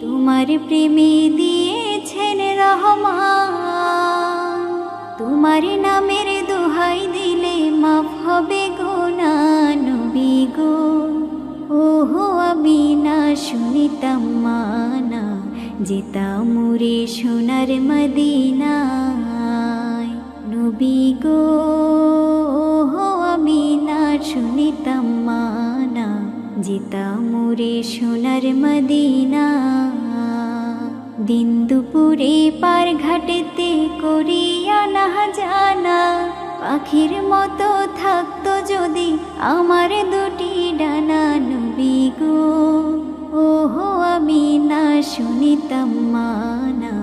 তোমার প্রেমে দিয়েছেন রহমান। তোমার নামের দোহাই দিলে মাফ হবে গুনাহ। নবী গো ওহো আমি না শুনিতাম মানা, যেতাম মুরে সোনার মদিনায়। নবী গো ওহো আমি না শুনিতাম মানা, যেতাম মুরে সোনার মদিনায়। দিন দুপুরে পার ঘাটেতে করিয়া না জানা, পাখির মতো থাকতো যদি আমার দুটি ডানা। নবী গো ওহো আমি না শুনিতাম মানা,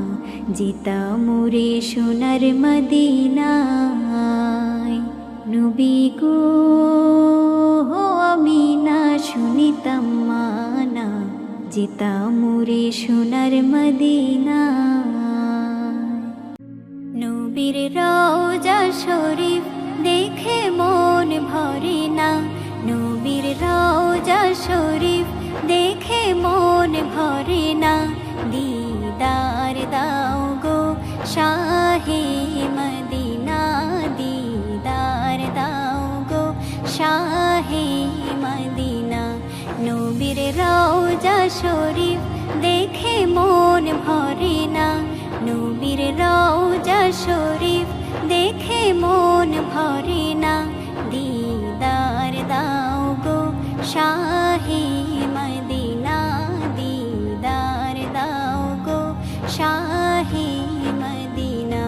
যেতাম মুরে সোনার মদিনায়। নবী গো ওহো আমি না শুনিতাম মানা, যেতাম মুরে সোনার মদিনায়। নবীর রওজা শরীফ দেখে মন ভরে না, নবীর রওজা শরীফ দেখে মন ভরে না। দিদার দাও গো শাহে মদিনা, দিদার দাও গো শাহে মদিনা। নবীর রওজা শরীফ দেখে মন ভরে না, নবীর রওজা শরীফ দেখে মন ভরে না। দিদার দাও গো শাহে মদিনা, দিদার দাও গো শাহে মদিনা।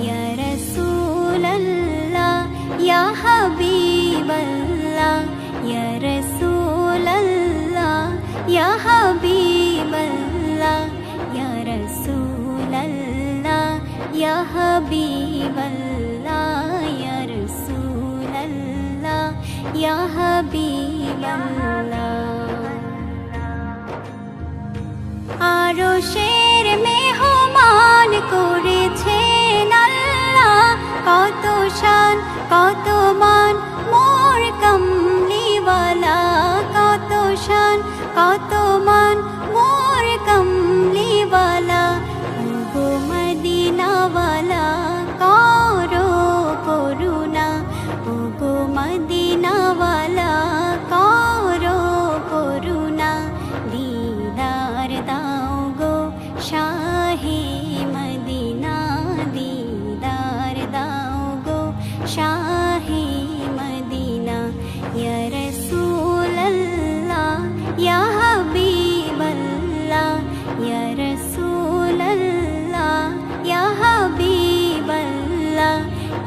ইয়া রাসূলাল্লাহ ইয়া হাবিবাল্লাহ, ইয়া রাসূলাল্লাহ ইয়া হাবিবাল্লাহ, ইয়া রাসূলাল্লাহ ইয়া হাবিবাল্লাহ, ইয়া রাসূলাল্লাহ ইয়া হাবিবাল্লাহ। আরশের মেহমান করেছেন আল্লাহ, কত শান কত মান মোর কমলিওয়ালা, কত শান কত মান মোর কমলিওয়ালা। ওগো মদিনাওয়ালা করো করুণা, ওগো মদিনাওয়ালা করো করুণা। দিদার দাও গো শাহে মদিনা, দিদার দাও গো শাহে মদিনা। ইয়া রাসূলাল্লাহ ইয়া হাবিবাল্লাহ, ইয়া রাসূলাল্লাহ ইয়া হাবিবাল্লাহ,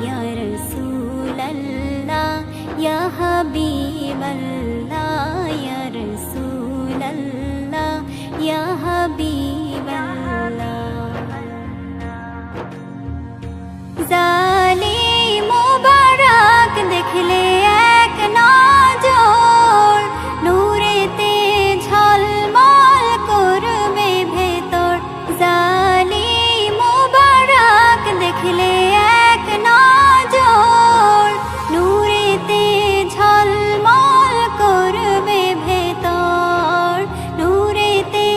ইয়া রাসূলাল্লাহ ইয়া হাবিবাল্লাহ, ইয়া রাসূলাল্লাহ ইয়া হাবিবাল্লাহ। জালিম মুবারক দেখলে এক নজর, নূরেতে ঝলমল করবে ভেতর। জালিম মুবারক দেখলে এক নজর, নূরেতে ঝলমল করবে ভেতর, নূরেতে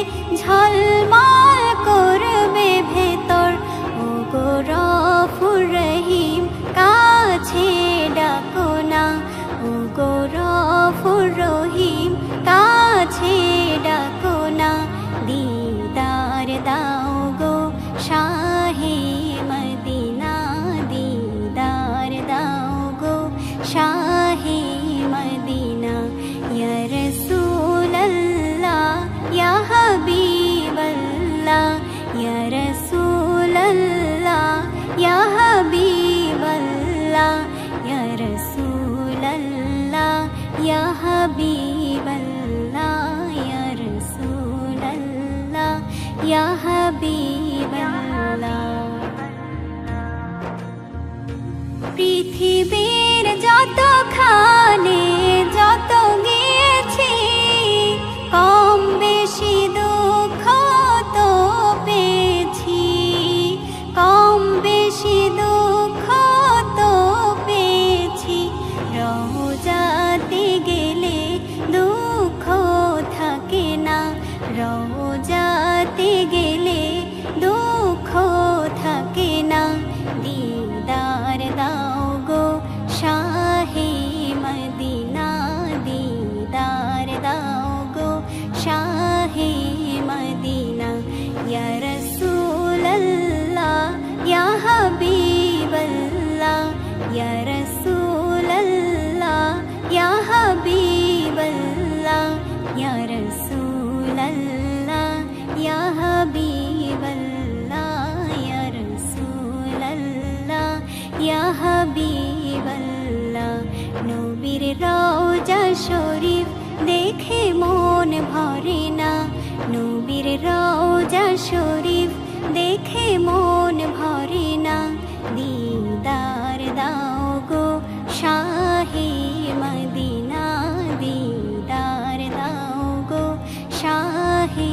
ঝলমল করবে ভেতর। ওগো গফুর রহিম হাবিবাল্লাহ নবীর রওজা শরীফ দেখে মন ভরে না নবীর রওজা শরীফ দেখে মন ভরে না দিদার দাও গো শাহে মদিনা দিদার দাও গো শাহে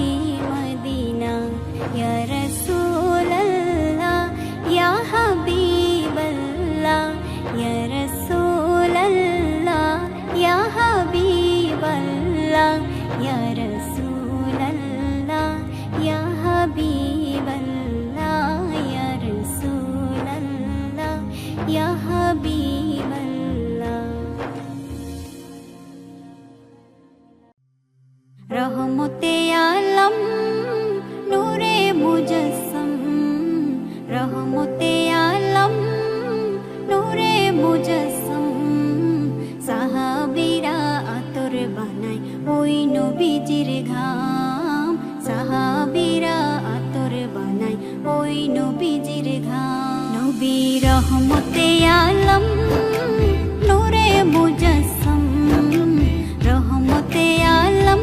মদিনা ইয়া রাসূলুল্লাহ ইয়া হাবিবাল্লাহ ইয়া রাসূলুল্লাহ ইয়া হাবিবাল্লাহ ইয়া রাসূলুল্লাহ ইয়া হাবিবাল্লাহ ইয়া রাসূলুল্লাহ ইয়া হাবিবাল্লাহ রহমতে আলম নূরে মুজাসসাম রহমতে আলম নূরে মুজাসসাম সাহাবীরা আতর বানায় ওই নবীজির ঘাম সাহাবীরা আতর বানায় ওই নবীজির ঘাম নবী রহমতে আলম নূরে মুজাসসাম রহমতে আলম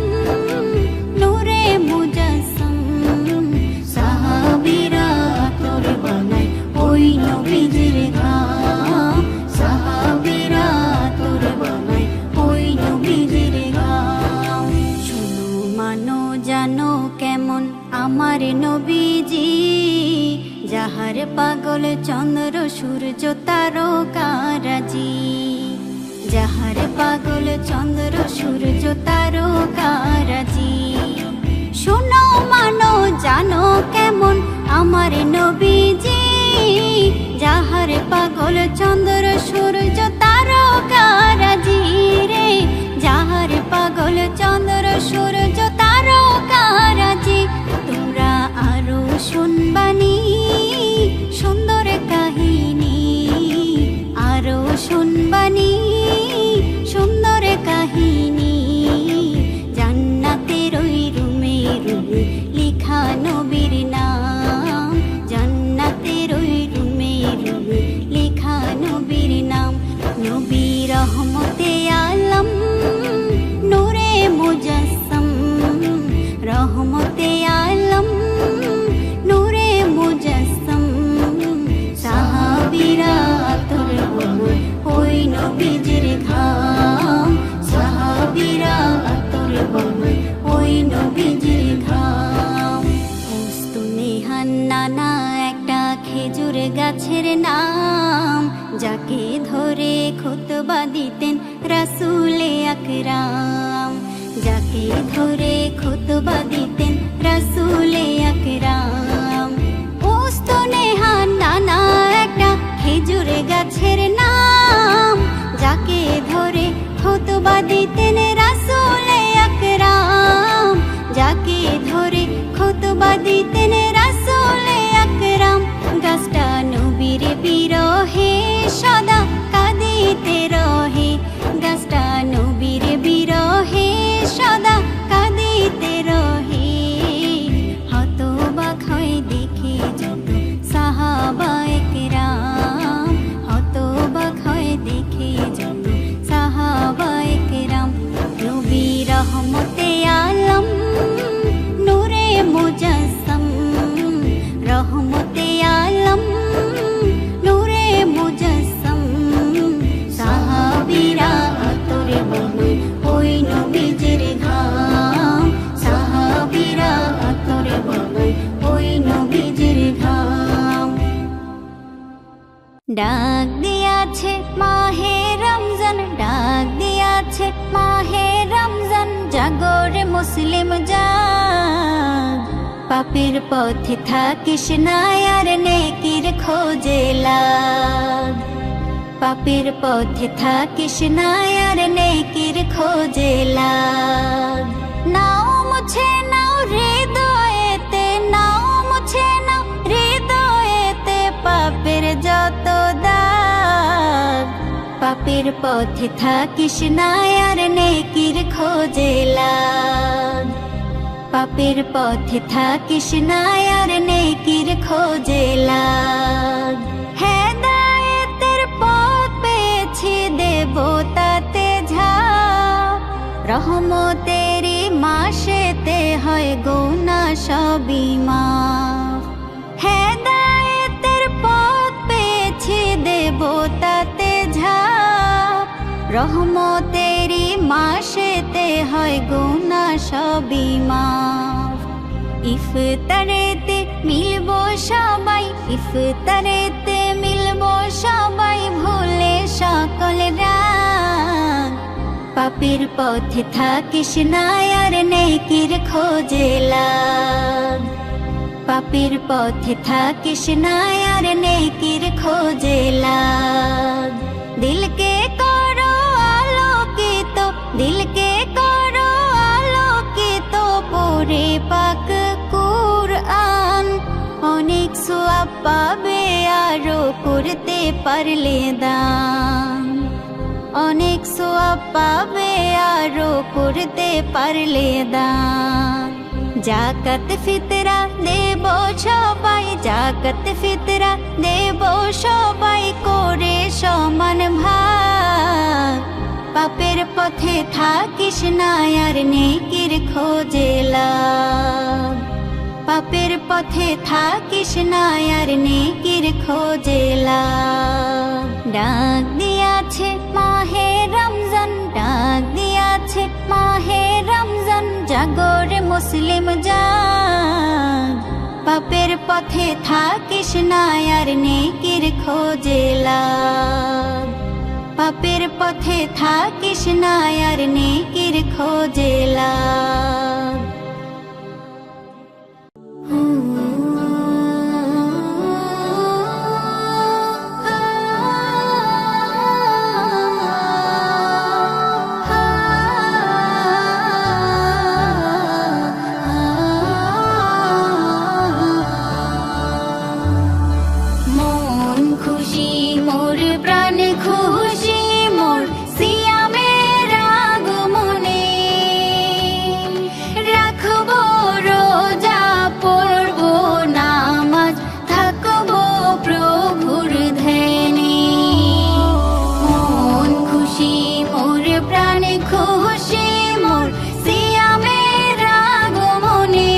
নূরে মুজাসসাম সাহাবীরা আতর বানায় ওই নবীজির ঘাম সাহাবীরা আতর বানায় ওই নবীজির ঘাম শোনো মানো জানো কেমন আমার নবীজি যাহার পাগল চন্দ্র সূর্য তারকারাজি যাহার পাগল চন্দ্র সূর্য তারকারাজি শোনো মানো জানো কেমন আমার নবীজি যাহার পাগল চন্দ্র সূর্য তারকারাজি রে যাহার পাগল চন্দ্র সূর্য তারকারাজি তোমরা আরো শুনবানি সুন্দর কাহিনী আরো শুনবানি সুন্দর কাহিনী জান্নাতের ওই রুমে রুমে লিখা নবীর নাম জান্নাতের ওই রুমে রুমে লিখা নবীর নাম নবী রহমতে আলম নূরে মুজাসসাম রহমতে আলম নূরে মুজাসসাম সাহাবীরা আতর বানায় ওই নবীজির ঘাম সাহাবীরা আতর বানায় ওই নবীজির ঘাম উস্তুনেহান নানা একটা খেজুর গাছের নাম যাকে ধরে খুতবা দিতেন রাসূলে আকরাম যাকে ধরে খুতবা দিতেন রাসূলে আকরাম উস্তুনেহান নানা একটা খেজুর গাছের নাম যাকে ধরে খুতবা দিতেন রাসূলে আকরাম যাকে ধরে খুতবা দিতেন রাসূলে আকরাম গাছটা নবীর বিরহে সদা কাঁদিতে রহে গাছটা নবীর বিরহে সদা কাঁদিতে রহে হতবাক হয়ে দেখে যত সাহাবায়ে কেরাম হতবাক হয়ে দেখে যত সাহাবায়ে কেরাম নবী রহমতে আলম নূরে মুজাসসাম রহমতে আলম নূরে মুজাসসাম সাহাবীরা আতর বানায় ওই নবীজির ঘাম সাহাবীরা আতর বানায় ওই নবীজির ঘাম ডাক দিয়াছে মাহে রমজান ডাক দিয়াছে মাহে রমজান জাগরে মুসলিম জাগ পাপের পথে থাকিস না আর নেকির খোঁজে লাগ পাপের পথে থাকিস না আর নেকির খোঁজে লাগ নাও মুছে নাও হৃদয়েতে নাও মুছে নাও হৃদয়েতে পাপের যত দাগ পাপের পথে থাকিস না আর নেকির খোঁজে লাগ পাপের পথে থাকিস না আর নেকির খোঁজে লাগ হেদায়েতের রহমতেরি মাসেতে হয় গুনাহ সবই মাফ। হেদায়েতের পথ পেয়েছি দেব তাতে ঝাঁপ। রহমতেরি মাসেতে হয় গুনাহ সবই মাফ। ইফতারেতে মিলবো সবাই, ইফতারেতে মিলবো সবাই, ভুলে সকল রাগ। পাপের পথে থাকিস না আর নেকির খোঁজে লাগ। পাপের পথে থাকিস না আর নেকির খোঁজে লাগ। দিলকে করো আলোকিত, দিলকে করো আলোকিত, পড়ে পাক কুরআন। অনেক সওয়াব পাবে আরো করতে পারলে দান। অনেক সওয়াব পাবে আরো করতে পারলে দান। জাকাত ফিতরা দেব সবাই, জাকাত ফিতরা দেব সবাই, করে সমান ভাগ। পাপের পথে থাকিস না আর নেকির খোঁজে লাগ। পাপের পথে থাকিস না আর নেকির খোঁজে লাগ। ডাক দিয়াছে মাহে রমজান, ডাক দিয়াছে মাহে রমজান, জাগরে মুসলিম জাগ। পাপের পথে থাকিস না আর নেকির খোঁজে লাগ। পাপের পথে থাকিস না আর নেকির খোঁজে লাগ। মন খুশি মোর প্রাণ খুশি মোর, সিয়ামের আগমনে। রাখবো রোজা পড়বো নামাজ, থাকবো প্রভুর ধ্যানে। মন খুশি মোর প্রাণ খুশি মোর, সিয়ামের আগমনে।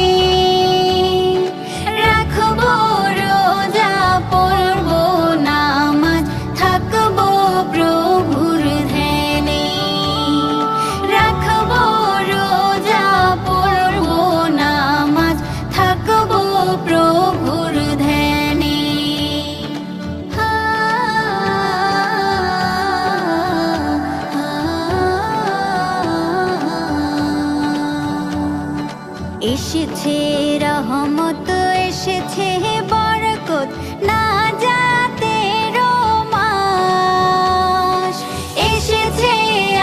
রাখবো রোজা পড়বো নামাজ, থাকবো প্রভুর ধ্যানে। রাখবো রোজা পড়বো নামাজ, থাকবো প্রভুর ধ্যানে। এসেছে রহমত, এসেছে বরকত, না জাতের মাস। এসেছে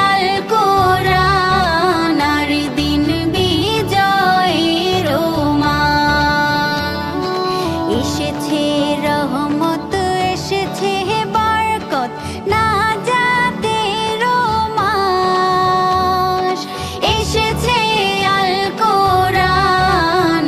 আল কোরআন আর দিন বিজয়ের মাস। এসেছে রহমত, এসেছে বরকত, না জাতের মাস। এসেছে আল কোরআন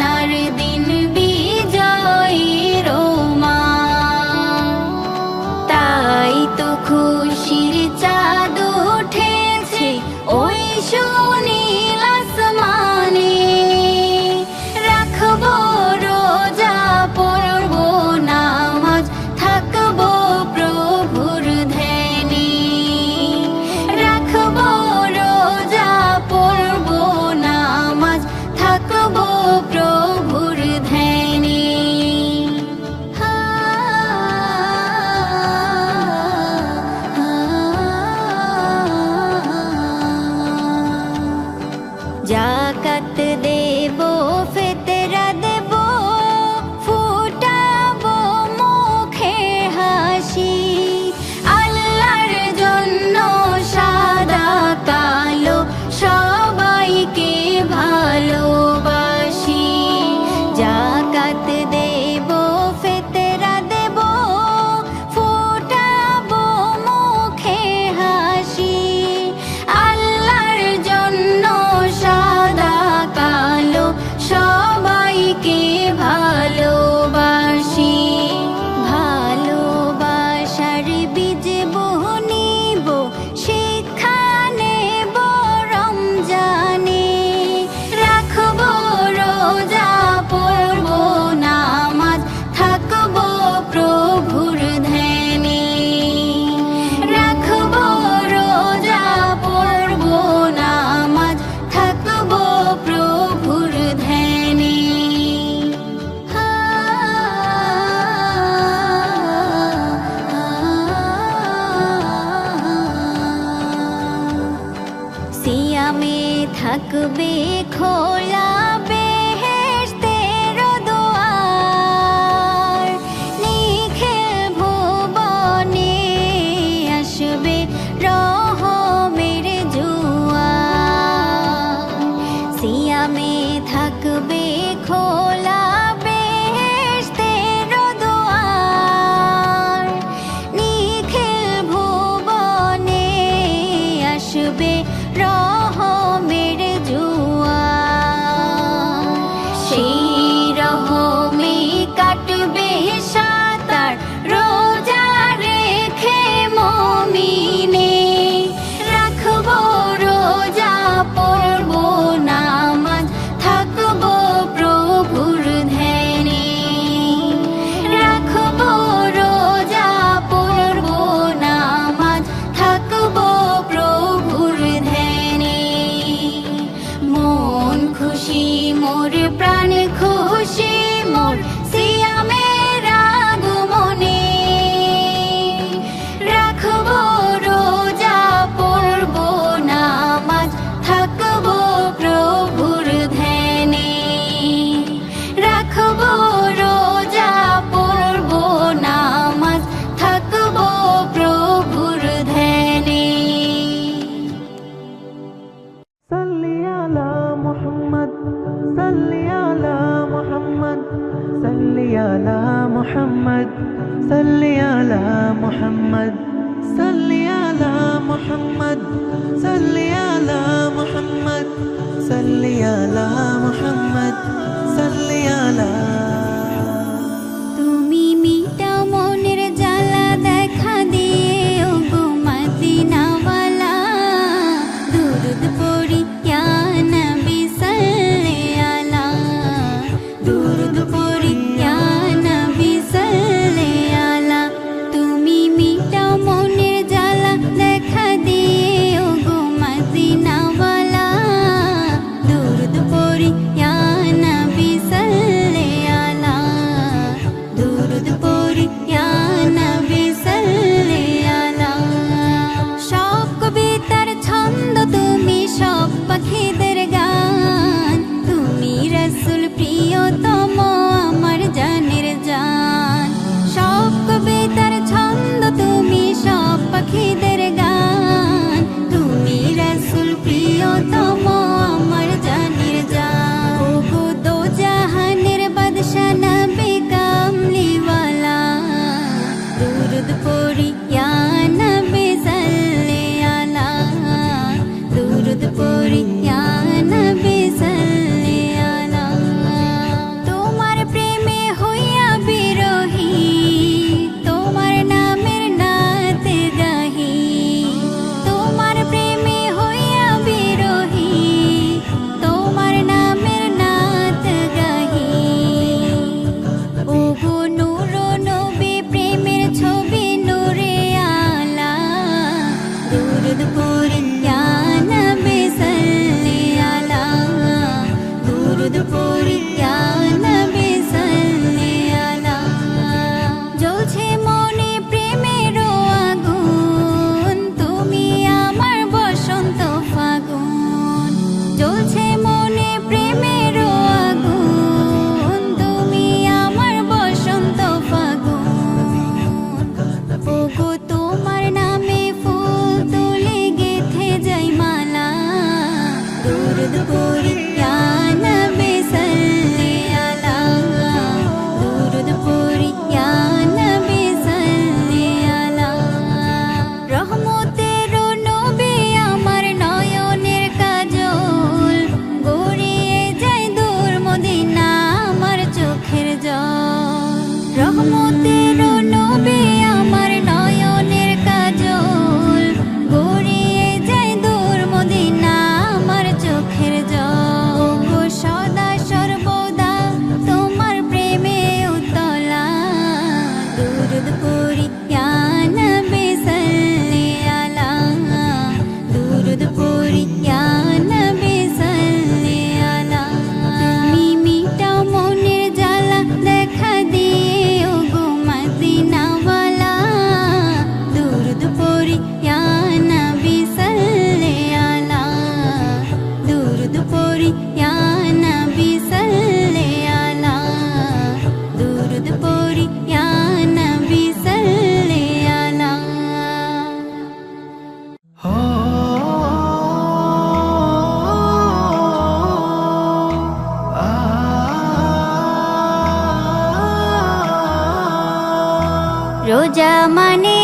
থাকবে খোলা বেহেশতের দুয়ার, নিখিল ভুবনে আসবে রহমের জোয়ার। সিয়ামে থাকবে খোলা বেহেশতের দুয়ার, নিখিল ভুবনে আসবে রহমের জোয়ার। সেই রহমে কাটবে সাতার রোজা রেখে মুমিনে, রাখবো রোজা পড়বো নামাজ থাকবো প্রভুর ধ্যানে, রাখবো রোজা পড়বো নামাজ থাকবো প্রভুর ধ্যানে। মন খুশি মোর প্রাণ খুশি মোর সিয়ামের আগমনে, রাখবো রোজা পড়বো নামাজ থাকবো প্রভুর ধ্যানে, রাখবো রোজা পড়বো নামাজ থাকবো প্রভুর ধ্যানে। صلي على محمد صلي على محمد صلي على محمد صلي على محمد صلي على محمد صلي على محمد صلي على محمد صلي على। তুমি মিটাও মনের জ্বালা দেখা দিয়ে ওগো মদিনাওয়ালা, দুরুদ পড়ি ইয়া নবী সাল্লি আলা, দুরুদ পড়ি ইয়া নবী সাল্লি আলা। তুমি মিটাও মনের জ্বালা দেখা দিয়ে ওগো মদিনাওয়ালা, দুরুদ পড়ি ইয়া নবী সাল্লি আলা, দুরুদ পড়ি ইয়া নবী সাল্লি আলা। সব কবিতার ছন্দ তুমি, সব পাখিদের গান, তুমি রাসূল প্রিয়তম আমার জানের জান। সব কবিতার ছন্দ তুমি, সব পাখিদের গান, তুমি রাসূল প্রিয়তম আমার জানের জান। ওগো দো জাহানের বাদশা নবী কামলিওয়ালা, দুরুদ পড়ি ইয়া নবী সাল্লি আলা, দুরুদ পড়ি ইয়া নবী সাল্লি আলা। তোমার প্রেমে হইয়া বিরহী, তোমার নামের নাত গাহি, তোমার প্রেমে হইয়া বিরহী, তোমার নামের নাত গাহি। ওগো নূর নবী প্রেমের ছবি নূরে রোজা মানে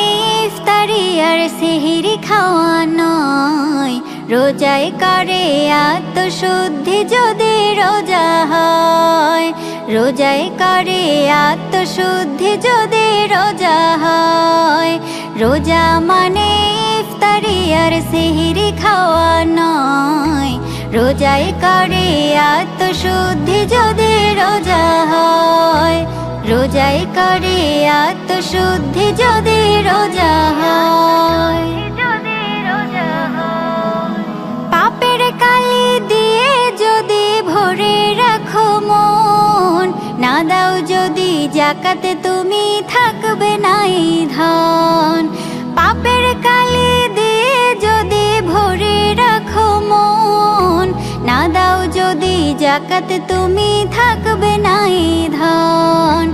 ইফতারি আর সেহরি খাওয়া নয়, রোজায় করে আত্মশুদ্ধি যদি রোজা হয়, রোজায় করে আত্মশুদ্ধি যদি রোজা হয়। রোজা মানে ইফতারি আর সেহরি খাওয়া নয়, রোজায় করে আত্মশুদ্ধি যদি রোজা হয়, রোজায় করে আত্মশুদ্ধি যদি রোজা হয়। পাপের কালি দিয়ে যদি ভরে রাখো মন, না দাও যদি যাকাতে তুমি থাকবে নাই ধন। পাপের কালি দিয়ে যদি ভরে রাখো মন, না দাও যদি যাকাতে তুমি থাকবে নাই ধন।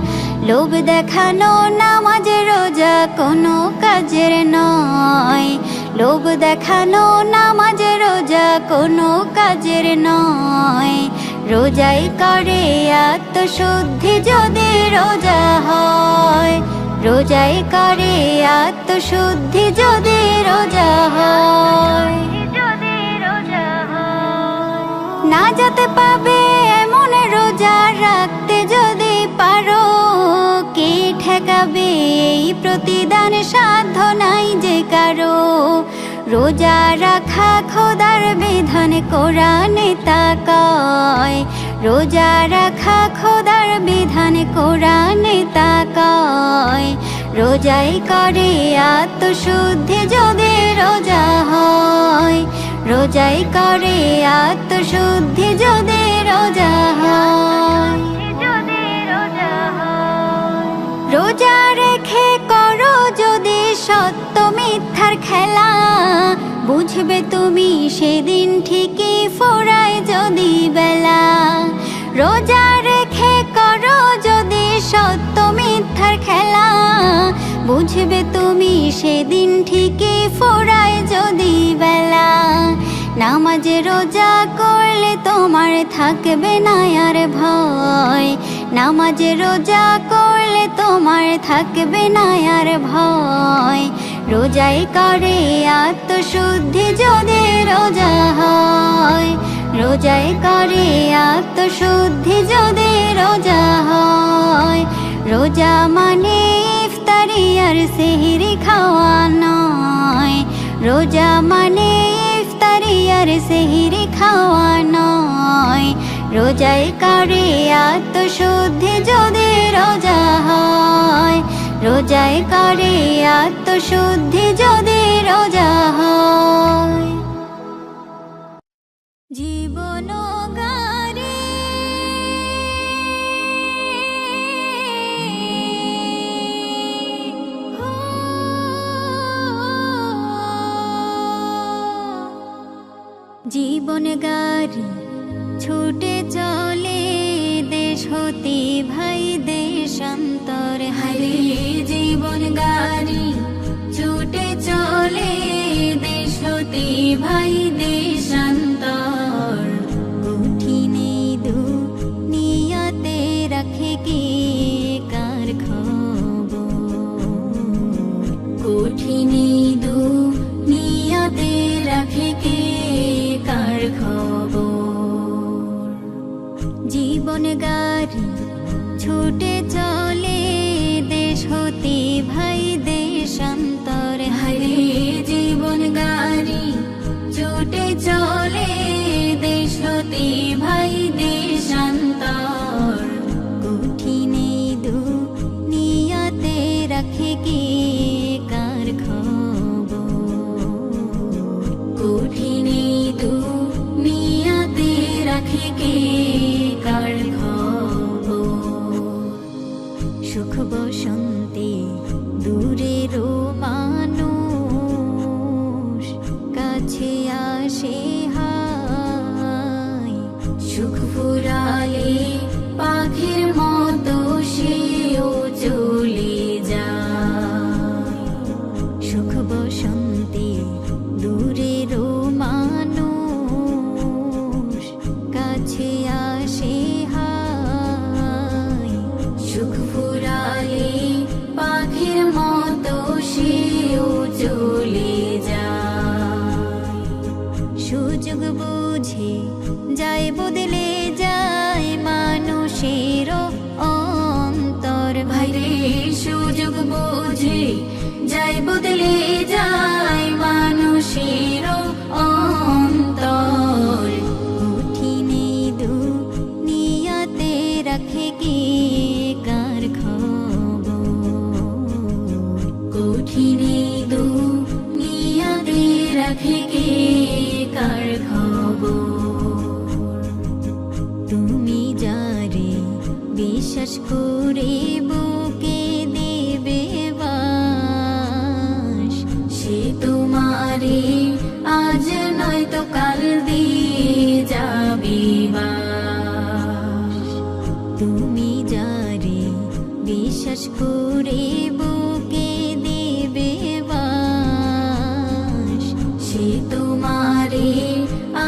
লোভ দেখানো নামাজ রোজা কোনো কাজের নয়, লোভ দেখানো নামাজ রোজা কোনো কাজের নয়। রোজাই করে আত্মশুদ্ধি যদি রোজা হয়, রোজাই করে আত্মশুদ্ধি যদি রোজা হয়। না যেতে পাবে এমন রোজা রাখতে যদি পারো, কে ঠেকাবে এই প্রতিদান সাধ্য নাই যে কারো। রোজা রাখা খোদার বিধান কোরআনে তা কয়, রোজা রাখা খোদার বিধান কোরআনে তা কয়। রোজাই করে আত্মশুদ্ধি যদি রোজা হয়, রোজাই করে আত্মশুদ্ধি যদি রোজা হয়। রোজা রেখে করো যদি সত্য মিথ্যার খেলা, বুঝবে তুমি সেদিন ঠিকই ফুরায় যদি বেলা। রোজা রেখে করো যদি সত্য মিথ্যার খেলা, বুঝবে তুমি সেদিন ঠিকই ফুরায় যদি বেলা। নামাজে রোজা করলে তোমার থাকবে না আর ভয়, নামাজে রোজা করলে তোমার থাকবে না আর ভয়। রোজাই করে আত্মশুদ্ধি যদি রোজা হয়, রোজাই করে আত্মশুদ্ধি যদি রোজা হয়। রোজা মানে ইফতারি আর সেহরি খাওয়া নয়, রোজা মানে ইফতারি আর সেহরি খাওয়া নয়। রোজাই করে আত্মশুদ্ধি যদি রোজা হয়, রোজাই করে আত্মশুদ্ধি যদি রোজা হয়। জীবন গারে জীবন গাড়ি ছুটে চলে দেশ হতে ভাই দেশান্তর হারিয়ে। জীবন গাড়ি ছুটে চলে দেশ হতে ভাই দেশান্তর। কঠিনে দুনিয়াতে রাখে কে কার খবর, কঠিনে দুনিয়াতে রাখে কে কার খবর। জীবন গাড়ি ছুটে চলে দেশ হতে ভাই দেশান্তর হারিয়ে। জীবন গাড়ি ছুটে যাই বদলে যায় মানুষের অন্তর কঠিন দুনিয়াতে রাখে কে কার খবর কঠিন দুনিয়াতে রাখে কে কার খবর তুমি যারে বিশ্বাস করে বুকে দেবে বাস সে তোমারে আজ নয়তো কাল দিয়ে যাবে বাস তুমি যারে বিশ্বাস করে বুকে দেবে বাস সে তোমারে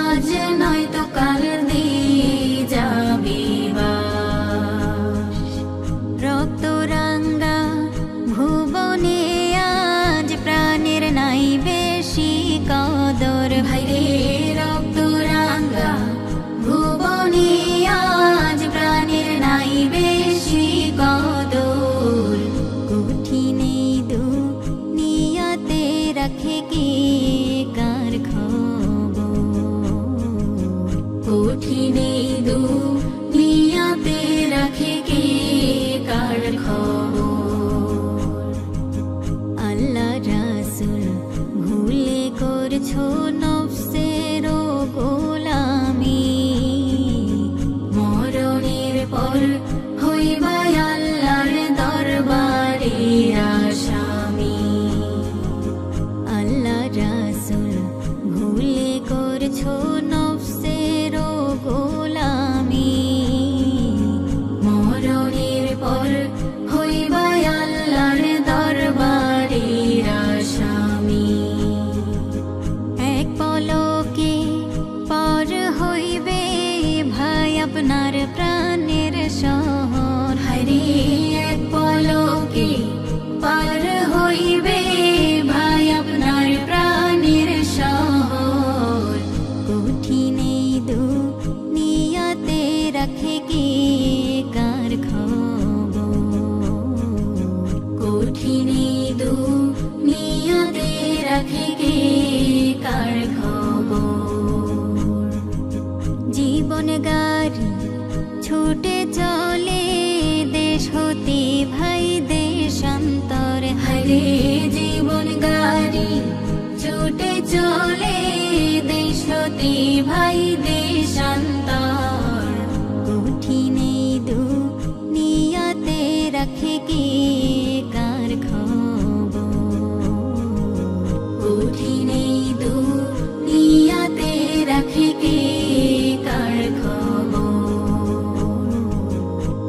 আজ নয়তো কাল দিয়ে যাবে বাস রক্তরাঙ্গা ভুবনে আজ প্রাণের নাই বেশি কদর ভাইরে রক্তরাঙ্গা ভুবনে আজ প্রাণের নাই বেশি কদর কঠিন দুনিয়াতে রাখে কে কার খবর কঠিন দুনিয়াতে রাখে কে কার খবর আল্লাহ রাসূল ভুলে করছো নফসের গোলামি মরণের পর হইবা আল্লাহর দরবারে আসামি আল্লাহ রাসূল ভুলে করছো নফসের গোলামি মরণের পর হইবা আল্লাহর দরবারে আসামি এক পলকে পর হইবে ভাই আপনার প্রাণের শহর হরে এক পলকে পার হইবে ভাই আপনার প্রাণের শহর কঠিন দুনিয়াতে রাখে কে কার খবর কঠিন দুনিয়াতে রাখে কে কার খবর জীবন গাড়ি ছুটে চলে দেশ হতে ভাই দেশান্তর হরে জীবন গাড়ি ছুটে চলে দেশ হতে ভাই দেশান্তর কঠিন দুনিয়াতে রাখে কে কার খবর কঠিন দুনিয়াতে রাখে কে কার খবর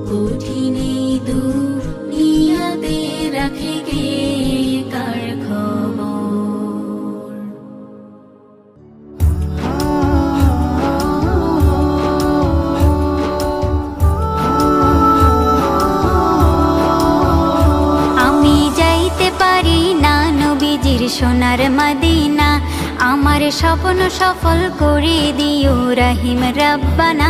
কঠিন দুনিয়াতে রাখে কে কার খবর আমি যাইতে পারি না নবীজির সোনার মদিনা আমার স্বপ্ন সফল করে দিও রহিম রব্বানা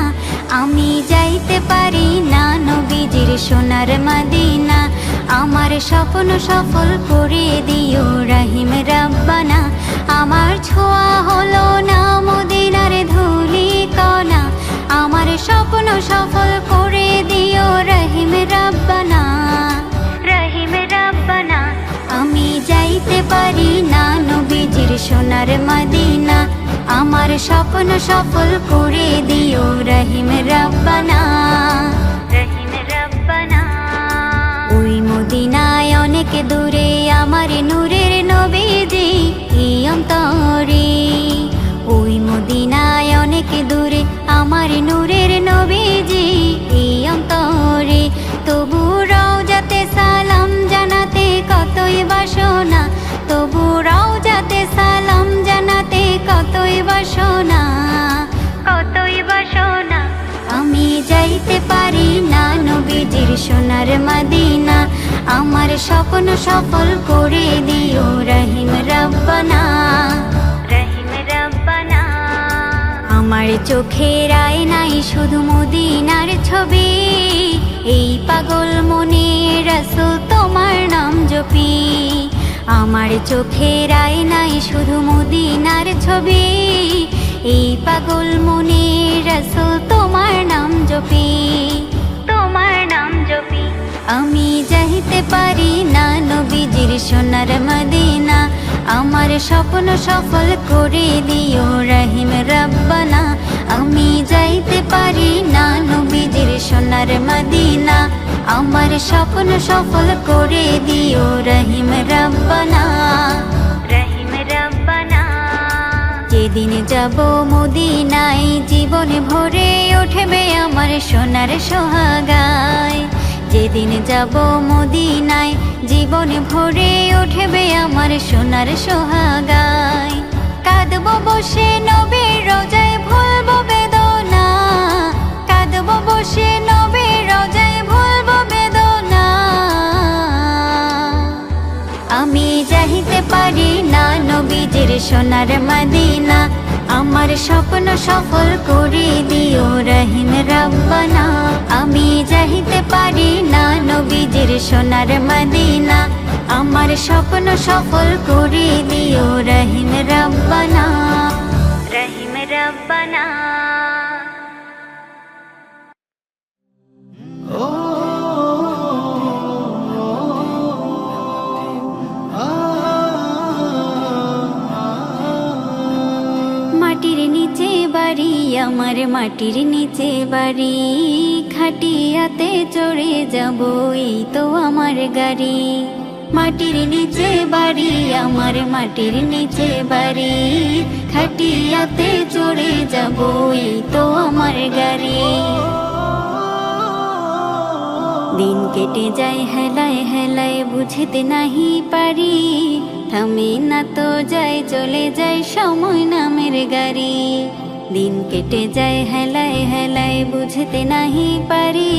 আমি যাইতে পারি না নবীজির সোনার মদিনা আমার স্বপ্ন সফল করে দিও রহিম রব্বানা আমার ছোঁয়া হলো না মদিনার ধুলি কণা আমার স্বপ্ন সফল করে দিও রহিম রব্বানা রহিম রব্বানা আমি যাইতে পারি না নবীজির সোনার মদিনা আমার স্বপ্ন সফল করে দিও রহিম রব্বানা রহিম রব্বানা ওই মদিনায় অনেক দূরে আমার নূরের নবীজি এই অন্তরে ওই মদিনায় অনেক দূরে আমার নূরের নবীজি এই অন্তরে তবু রওজাতে সালাম জানাতে কতই বাসনা তবু রওজাতে সালাম জানাতে কতই বাসনা কতই বাসনা আমি যাইতে পারি না নবীজির সোনার মদিনা আমার স্বপ্ন সফল করে দিও রহিম রব্বানা রহিম রব্বানা আমার চোখের আয়নায় শুধু মদিনার ছবি এই পাগল মনে রাসূল তোমার নাম জপি চোখের আয়নায় শুধু মদিনার ছবি, এই পাগল মনে রাসূল তোমার নাম জপি, তোমার নাম জপি। আমি যাইতে পারি না নবীজির সোনার মদিনা, আমার স্বপ্ন সফল করে দিও রহিম রব্বানা। আমি যাইতে পারি না নবীজির সোনার মদিনা, আমার স্বপ্ন সফল করে দিও রহিম রব্বানা, রহিম রব্বানা। যেদিন যাব মদিনায় জীবন ভরে উঠবে আমার সোনার সোহাগায়, যেদিন যাব মদিনায় জীবন ভরে উঠবে আমার সোনার সোহাগায়। কাঁদব বসে নবীর রোজায় ভুলব বেদনা, কাঁদব বসে নবীর রোজায় ভুলব বেদনা। আমি যাইতে পারি না নবীজির সোনার মদিনা, আমার স্বপ্ন সফল করে দিও রহিম রব্বানা। আমি যাইতে পারি না নবীজির সোনার মদিনা, আমার স্বপ্ন সফল করে দিও রহিম রব্বানা, রহিম রব্বানা। মাটির নিচে বাড়ি আমার, মাটির নিচে বাড়ি, খাটিয়াতে চড়ে যাব এই তো আমার গাড়ি। মাটির নিচে বাড়ি আমার, মাটির নিচে বাড়ি, খাটিয়াতে চড়ে যাব এই তো আমার গাড়ি। দিন কেটে যায় হেলায় হেলায় বুঝতে নাহি পারি, থামে না তো যায় চলে যায় সময় নামের গাড়ি। দিন কেটে যায় হেলায় হেলায় বুঝতে নাহি পারি,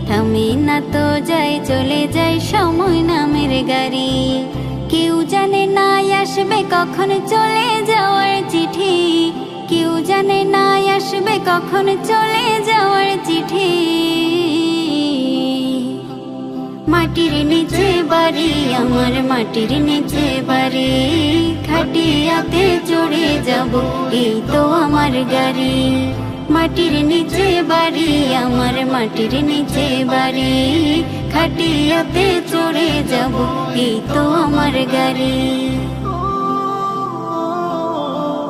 থামে না তো যায় চলে যায় সময় নামের গাড়ি। কেউ জানে না আসবে কখন চলে যাওয়ার চিঠি, কেউ জানে না আসবে কখন চলে যাওয়ার চিঠি। মাটির নিচে বাড়ি আমার, মাটির নিচে বাড়ি, খাটিয়াতে চড়ে যাব এই তো আমার গাড়ি। মাটির নিচে বাড়ি আমার, মাটির নিচে বাড়ি, খাটিয়াতে চড়ে যাব এই তো আমার গাড়ি।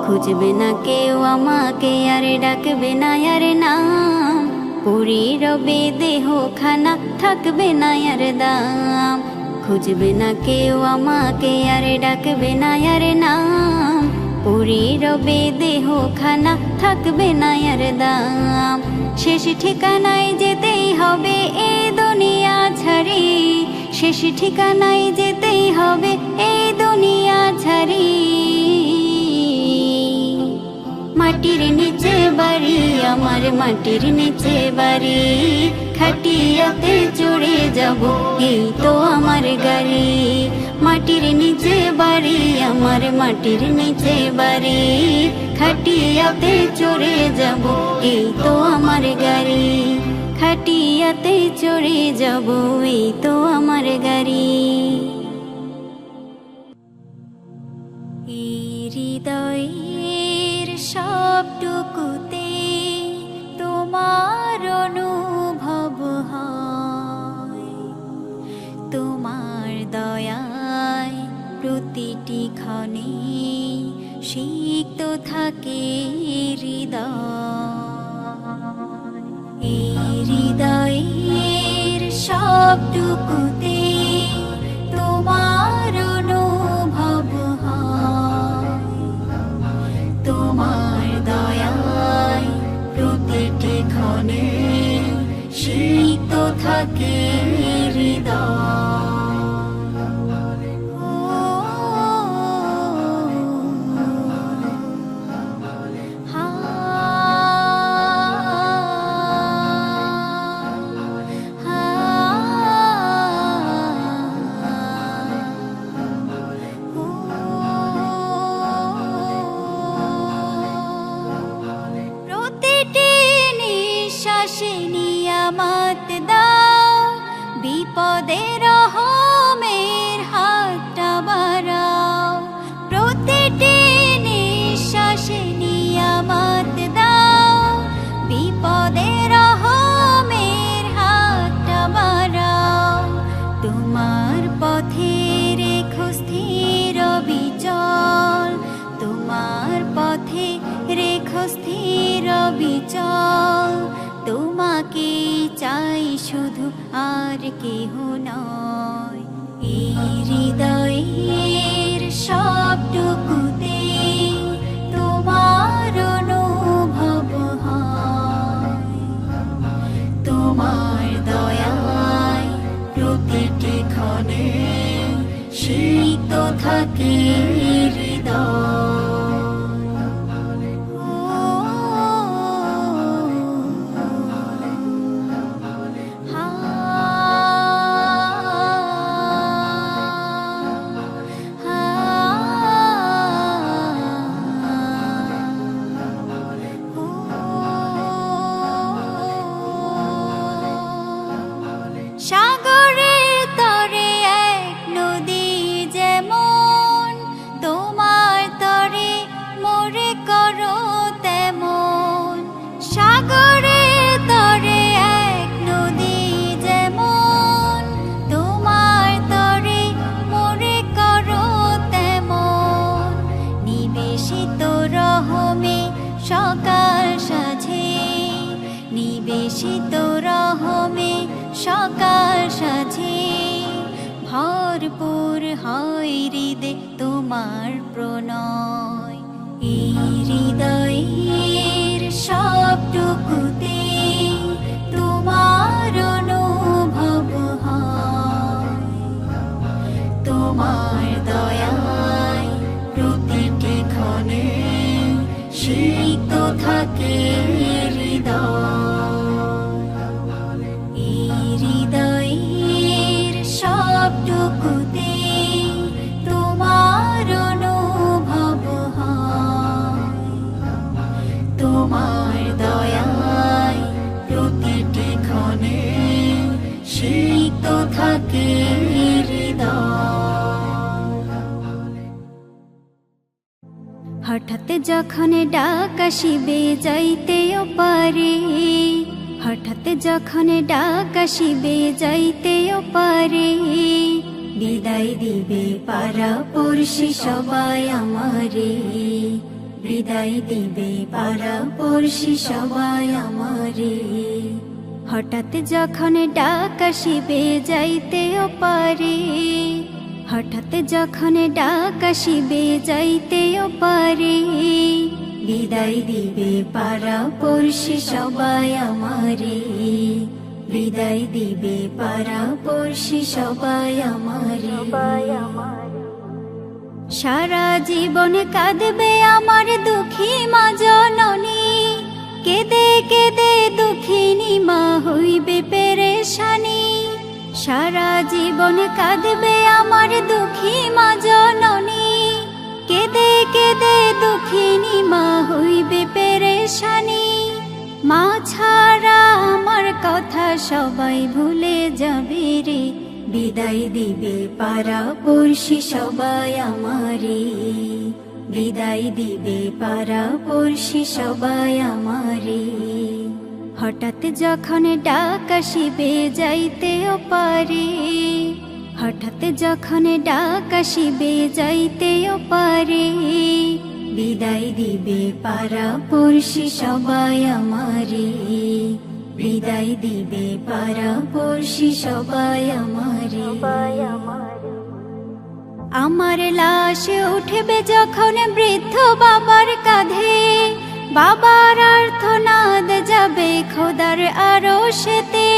খুঁজবে না কেউ আমাকে আর ডাকবে না আর নাম, পড়ে রবে দেহ খানা থাকবে না আর দাম। খুঁজবে না কেউ আমাকে আর ডাকবে না আর নাম, পড়ে রবে দেহ খানা থাকবে না আর দাম। শেষ ঠিকানায় যেতেই হবে এই দুনিয়া ছাড়ি, শেষ ঠিকানায় যেতেই হবে এই দুনিয়া ছাড়ি। মাটির নিচে বাড়ি আমার, মাটির নিচে বাড়ি, খাটিয়াতে চড়ে যাব এই তো আমার গাড়ি। মাটির নিচে বাড়ি আমার, মাটির নিচে বাড়ি, খাটিয়াতে চড়ে যাব এই তো আমার গাড়ি। খাটিয়াতে চড়ে যাব এই তো আমার গাড়ি। এই হৃদয়ের সবটুকুতে তোমার অনুভব হয়, তোমার দয়ায় প্রতিটি ক্ষণে সিক্ত থাকে হৃদয়। এই হৃদয়ের সবটুকুতে তোমার অনুভব হয়, তোমার দয়ায় প্রতিটি ক্ষণে সিক্ত থাকে হৃদয়। প্রতিটি নিঃশ্বাসে নিয়ামত দাও, প্রতিটি নিঃশ্বাসে নিয়ামত দাও, বিপদে রহমের হাতটা বাড়াও। তোমার পথে রেখো স্থির বিচল, তোমার পথে রেখো স্থির বিচল। তোমাকে চাই শুধু, আর কেহ নয়। এই হৃদয়ের সবটুকুতে তোমার অনুভব হয়, তোমার দয়ায় প্রতিটি ক্ষণে শীত থাকে হৃদয়। সাগরের তরে এক নদী যেমন, তোমার তরে মোরে করো তেমন। সাগরের তরে এক নদী যেমন, তোমার তরে মোরে করো তেমন। নিবেশিত রহমে সকাল সাঝে, নিবেশিত রহমে সকাল সাঝে। ভরপুর হয় হৃদে তোমার প্রণয়, এই হৃদয়ের সবটুকুতে তোমার অনুভব হয়। তোমার দয়ায় প্রতিটি ক্ষণে শীত থাকে হৃদয়। হৃদয়ের সবটুকুতে তোমার অনুভব হয়, তোমার দয়ায় প্রতিটি ক্ষণে শীত থাকে হৃদয়। হঠাৎ যখন ডাক আসিবে যাইতেও পারে, হঠাৎ যখন ডাক আসিবে যাইতেও পারে। বিদায় দিবে পাড়া পড়শি সবাই আমারে, বিদায় দিবে পাড়া পড়শি সবাই আমারে। হঠাৎ যখন ডাক আসিবে যাইতেও পারে, হঠাৎ যখন ডাক আসিবে যাইতেও পারে। বিদায় দিবে পাড়া পড়শি সবাই আমারে, বিদায় দিবে পাড়া পড়শি সবাই আমারে। সারা জীবন কাঁদবে আমার দুঃখী মা জননী, কেঁদে কেঁদে দুঃখিনী মা হইবে পেরেশানি। সারা জীবন কাঁদবে আমার দুঃখী মা জননী, কেঁদে কেঁদে দুঃখিনী মা হইবে পেরেশানি। মা ছাড়া আমার কথা সবাই ভুলে যাবে রে, বিদায় দিবে পাড়া পড়শি সবাই আমারে, বিদায় দিবে পাড়া পড়শি সবাই আমারে। হঠাৎ যখন ডাক আসিবে যাইতেও পারে, হঠাৎ যখন ডাক আসিবে যাইতেও পারে। বিদায় দিবে পাড়া পড়শি সবাই আমারে, বিদায় দিবে পাড়া পড়শি সবাই আমারে। আমার লাশ উঠবে যখন বৃদ্ধ বাবার কাঁধে, বাবার আর্তনাদ যাবে খোদার আরশেতে।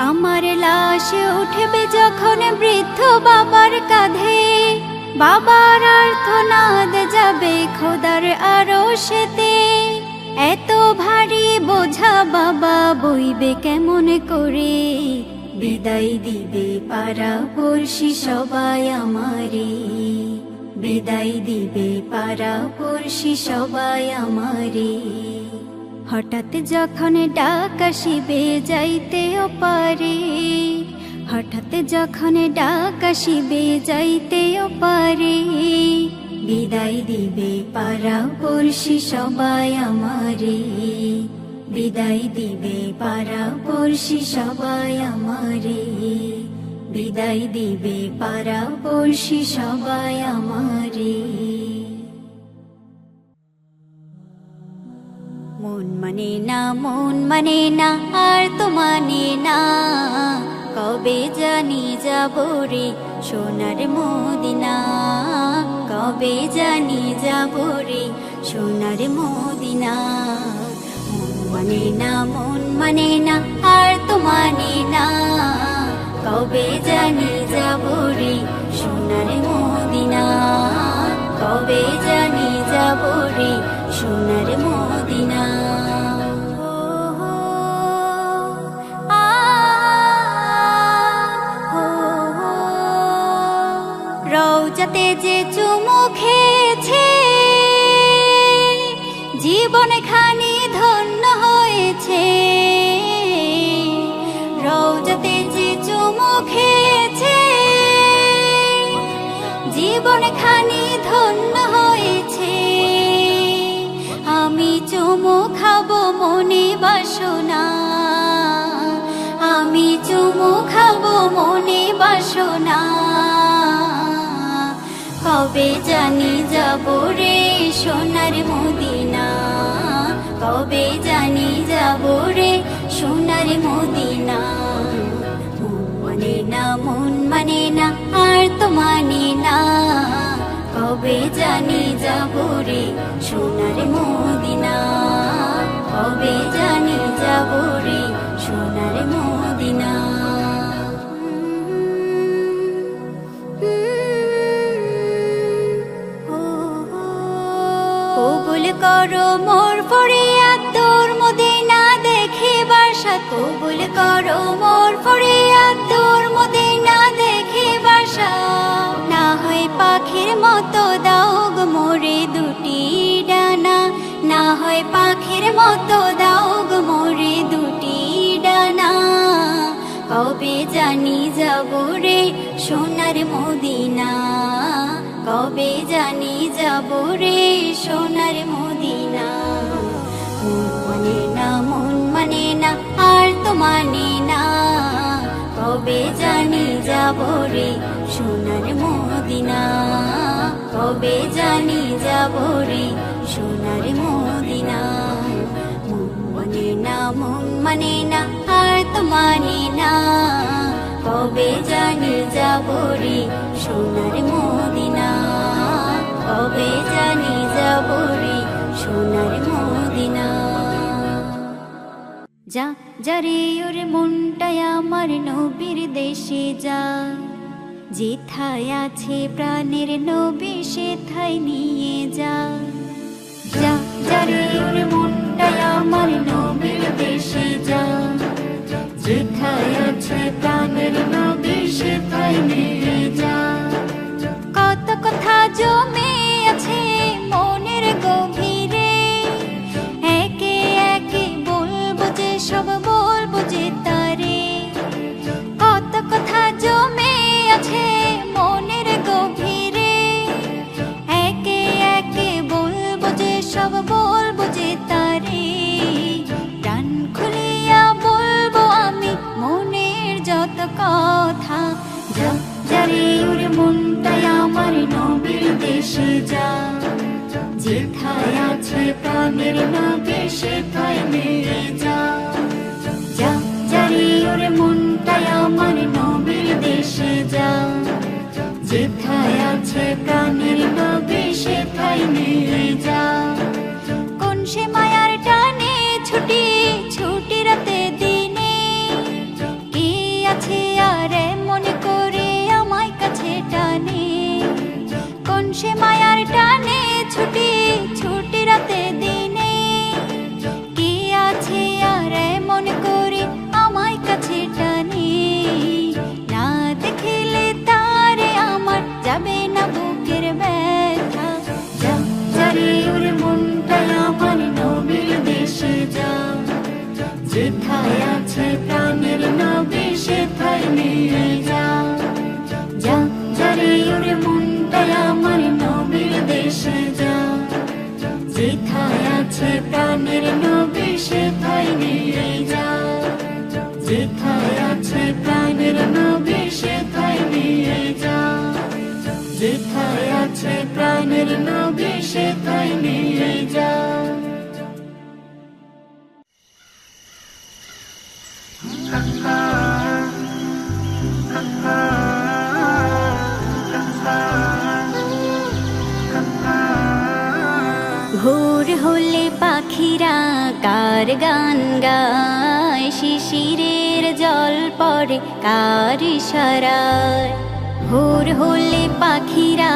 আমার লাশ উঠবে যখন বৃদ্ধ বাবার কাঁধে, বাবার আর্তনাদ যাবে খোদার আরশেতে। এত ভারী বোঝা বাবা বইবে কেমন করে, বিদায় দিবে পাড়া পড়শি সবাই আমারে, বিদায় দিবে পাড়া পড়শি সবাই আমারে। হঠাৎ যখন ডাক আসিবে যাইতেও পারে, হঠাৎ যখন ডাক আসিবে যাইতেও পারে। বিদায় দিবে পাড়া পড়শি সবাই আমারে, বিদায় দিবে পাড়া পড়শি সবাই আমারে, বিদায় দিবে পাড়া পড়শি সবাই আমারে। মন মানে না, মন মানে না, আর তো মানে না, কবে জানি যাব রে সোনার মদিনা, কবে জানি যাব রে সোনার মদিনা। মন মানে না, মন মানে না, আর তো মানে না, কবে জানি যাব রে সোনার মদিনা, কবে জানি যাব রে সোনার মদিনা। রওজাতে যে চুমু খেয়েছে, জীবন খানি ধন্য হয়েছে, রওজাতে যে চুমু খেয়েছে, জীবন খানি ধন্য হয়েছে। আমি চুমু খাবো মনে বাসনা, আমি চুমু খাবো মনে বাসনা, কবে জানি যাব রে সোনার মদিনা, কবে জানি যাব রে সোনার মদিনা। মন মানে না, মন মানে না, আর তো মানে না, কবে জানি যাব রে সোনার মদিনা, কবে জানি যাব রে সোনার মদিনা। কবুল করো মোর ফরিয়াদ তোর মদিনা দেখিবার সাথ, কবুল করো মোর ফরিয়াদ তোর মদিনা দেখিবার সাথ। না হয় পাখির মতো দাও গো মোরে দুটি ডানা, না হয় পাখির মতো দাও গো মোরে দুটি ডানা, কবে জানি যাব রে সোনার মদিনা, কবে জানি যাব রে সোনার মদিনা। মন মানে না, মন মানে না, আর তো মানে না, কবে জানি যাব রে সোনার মদিনা, কবে জানি যাব রে সোনার মদিনা। মন মানে না, মন মানে না, আর তো মানে না, কবে জানি যাব রে সোনার মদিনা, কবে জানি যাব রে সোনার মদিনা। যা যারে ওরে মনটায় আমার নবীর দেশে যা, যেথায় আছে প্রাণের নবী সেথায় নিয়ে যা। যা যারে ওরে মনটায় আমার নবীর দেশে যা, যেথায় আছে প্রাণের নবী সেথায় নিয়ে যা। কত কথা জমে আছে মনের গভীরে, একে একে বলবো যে সব বলবো যে তারে। কত কথা জমে আছে মনের গভীরে, একে একে বলবো যে সব বলবো যে তারে। প্রাণ খুলিয়া বলবো আমি মনের যত কথা। যা যারে ওরে মনটায় আমার নবীর দেশে যা, যেথায় আছে প্রাণের নবী সেথায় নিয়ে যা। যা যারে ওরে মনটায় আমার নবীর দেশে যা, যেথায় আছে প্রাণের নবী সেথায় নিয়ে যা। কোন সে মায়ার টানে ছুটি ছুটি রাতে দিনে, কি আছে আর মনে করে আমায় কাছে টানে। কোন সে মায়ার টানে ছুটি ছুটি রাতে দিনে, কি আছে আর মনে করে আমায় কাছে টানে। না দেখিলে তারে আমার যাবে না বুকের ব্যথা। যা যারে ওরে মনটায় আমার নবীর দেশে যা, যেথায় আছে প্রাণের নবী সেথায় নিয়ে যা। যা যারে ওরে মনটায় আমার নবীর দেশে প্রাণের নবী সেথায় নিয়ে যাও, যেথায় আছে প্রাণের নবী সেথায় নিয়ে যাও, যেথায় আছে প্রাণের নবী সেথায় নিয়ে যাও। ভোর হলে পাখিরা কার গান গায়, শিশিরের জল পড়ে কার ইশারায়। ভোর হলে পাখিরা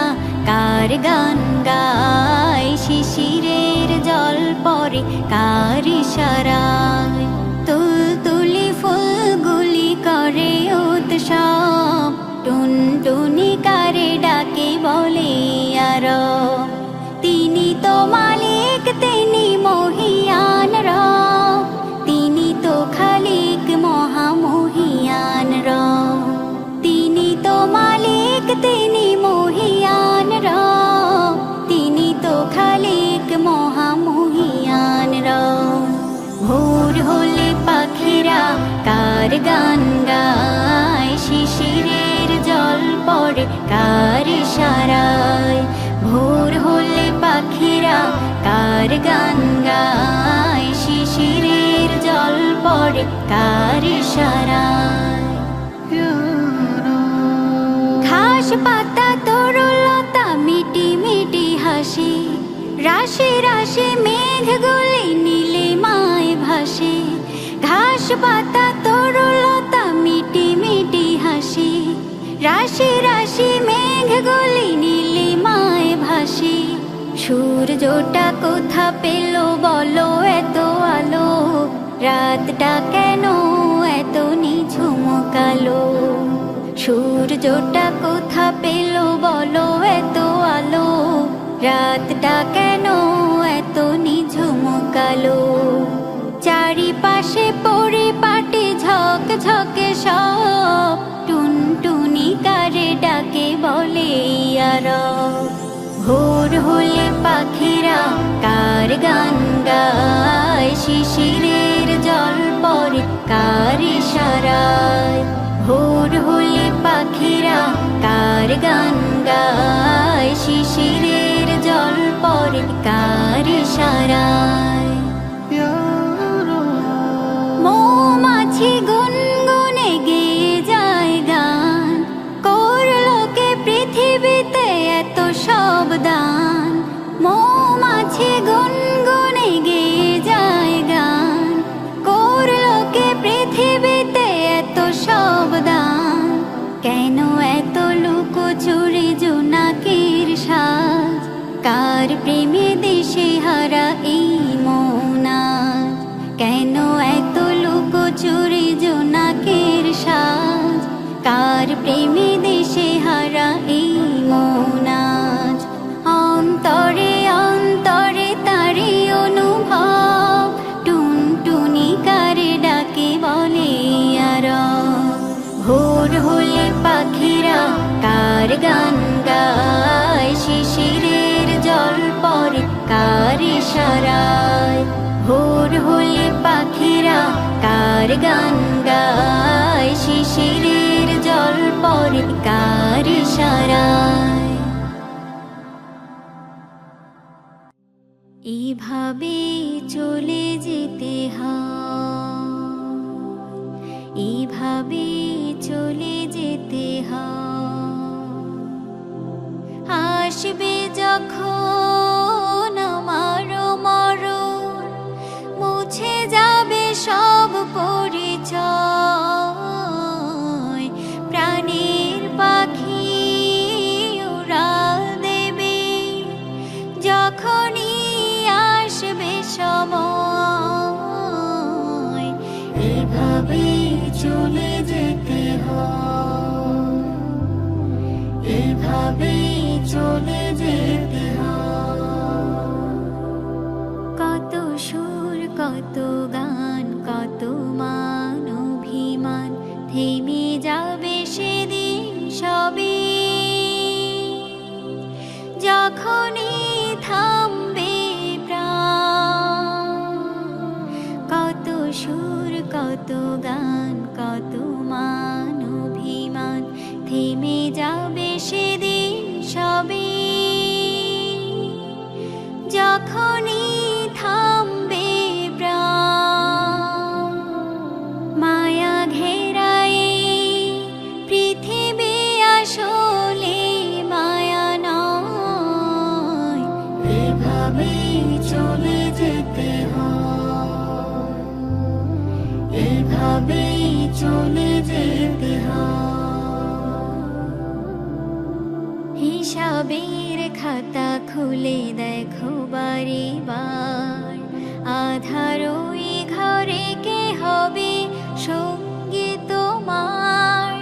কার গান গায়, শিশিরের জল পড়ে কার ইশারায়। তুলতুলি ফুলগুলি করে উৎসব, টুনটুনি কারে ডাকে বলে আরব। তিনি তো মালিক, তিনি মহিয়ান রব, তিনি তো খালিক মহামহিয়ান রব। তিনি তো মালিক, তিনি মহিয়ান রব, তিনি তো খালিক মহামহিয়ান রব। ভোর হলে পাখিরা কার গান গায়, শিশিরের জল পড়ে কার ইশারায়। ভোর হলে পাখিরা কার গান গায়, শিশিরের জল পড়ে কার ইশারায়। ঘাস পাতা তরুলতা মিটি মিটি হাসি, রাশি রাশি মেঘগুলি নীলিমায় ভাসে। ঘাস পাতা তরুলতা মিটি মিটি হাসি, রাশি রাশি মেঘগুলি নীলিমায় ভাসে। সূর্যটা কোথা পেল বলো এত আলো, রাতটা কেন এত নিঝুম কালো। সূর্যটা কোথা পেল বলো এত আলো, রাতটা কেন এত নিঝুম কালো। চারিপাশে পরিপাটি ঝকঝকে সব, টুনটুনি কারে ডাকে বলে আরব। ভোর হলে পাখিরা কার গান গায়, শিশিরের জল পড়ে কার ইশারায়। ভোর হলে পাখিরা কার গান গায়, শিশিরের জল পড়ে কার ইশারায়। মৌমাছি গুনগুনে গেয়ে যায় গান, করলো কে পৃথিবীতে এত সব দান। মৌমাছি গুনগুনে গেয়ে যায় গান, করলো কে পৃথিবীতে এত সব দান। কেন এত লুকোচুরি জোনাকির সাজ, কার প্রেমে দেশে হারা এই মন আজ। কেন এত লুকোচুরি জোনাকির সাজ, কার প্রেমে দেশে হারা এই মন আজ। অন্তরে অন্তরে তারি অনুভব, টুনটুনি কারে ডাকে বলে আরব। ভোর হলে পাখিরা কার গান গায়, শিশিরের জল পড়ে কার ইশারায়। ভোর হলে পাখিরা কার গান গায়, শিশিরের জল পড়ে কার ইশারায়। এইভাবে চলে যেতে হয়, এইভাবে চলে যেতে হয়। আসবে যখন আমার মরণ, মুছে যাবে সব পরিচয়। প্রাণের পাখি উড়াল দেবে যখনই আসবে সময়। এভাবে চলে যেতে হয়, এভাবে চলে যেতে হয়। কত সুর কত গান কত মান অভিমান, থেমে যাবে সেদিন সবে। যখনই থামবে প্রাণ, কত গান কত মান অভিমান থেমে যাবে সেদিন সবে, যখনই থামবে প্রাণ। মায়া ঘেরায় পৃথিবী আসলে মায়া নয়, এভাবেই চলে যেতে হয়, এভাবেই চলে যেতে হয়। হিসাবের খাতা খুলে দেখো বারে বার, আধার ওই ঘরে কে হবে সঙ্গী তোমার।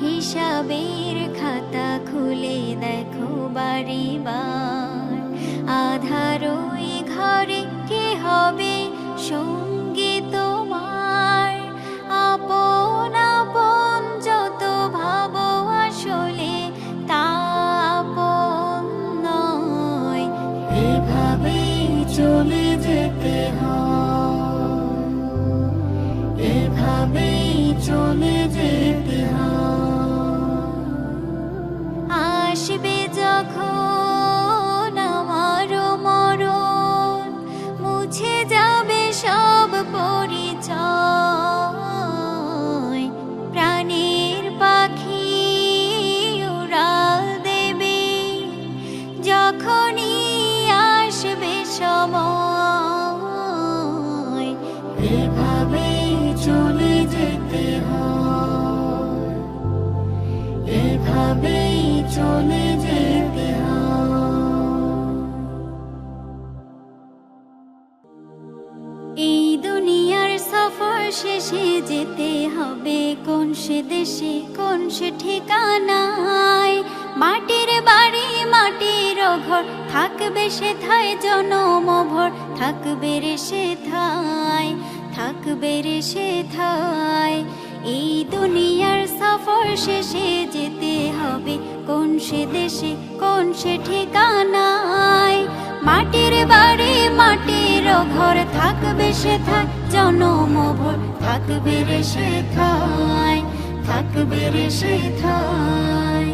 হিসাবের খাতা খুলে দেখো বারে বার, আধার ওই ঘরে কে হবে সঙ্গী তোমার। আপন আপন যত ভাবো আসলে তা আপন নয়, এভাবেই চলে যেতে হয়, এভাবেই চলে যেতে হয়। আসবে যখন আমার মরণ, মুছে যাবে সব পরিচয়। প্রাণের পাখি উড়াল দেবে যখনই আসবে সময়, এভাবেই চলে যেতে হয়, এভাবেই চলে যেতে হয়। এই দুনিয়ার সফর শেষে যেতে হবে কোন সে দেশে কোন সে ঠিকানায়। মাটির বাড়ি মাটির ঘর থাকবে সেথায় জনম ভর, থাকবে রে সেথায়, থাকবে রে সেথায়। এই দুনিয়ার সফর শেষে যেতে হবে কোন সে দেশে কোন সে ঠিকানায়। মাটির বাড়ি মাটির ঘর থাকবে সেথায় জনম ভর, থাকবে রে সেথায়, থাকবে রে সেথায়।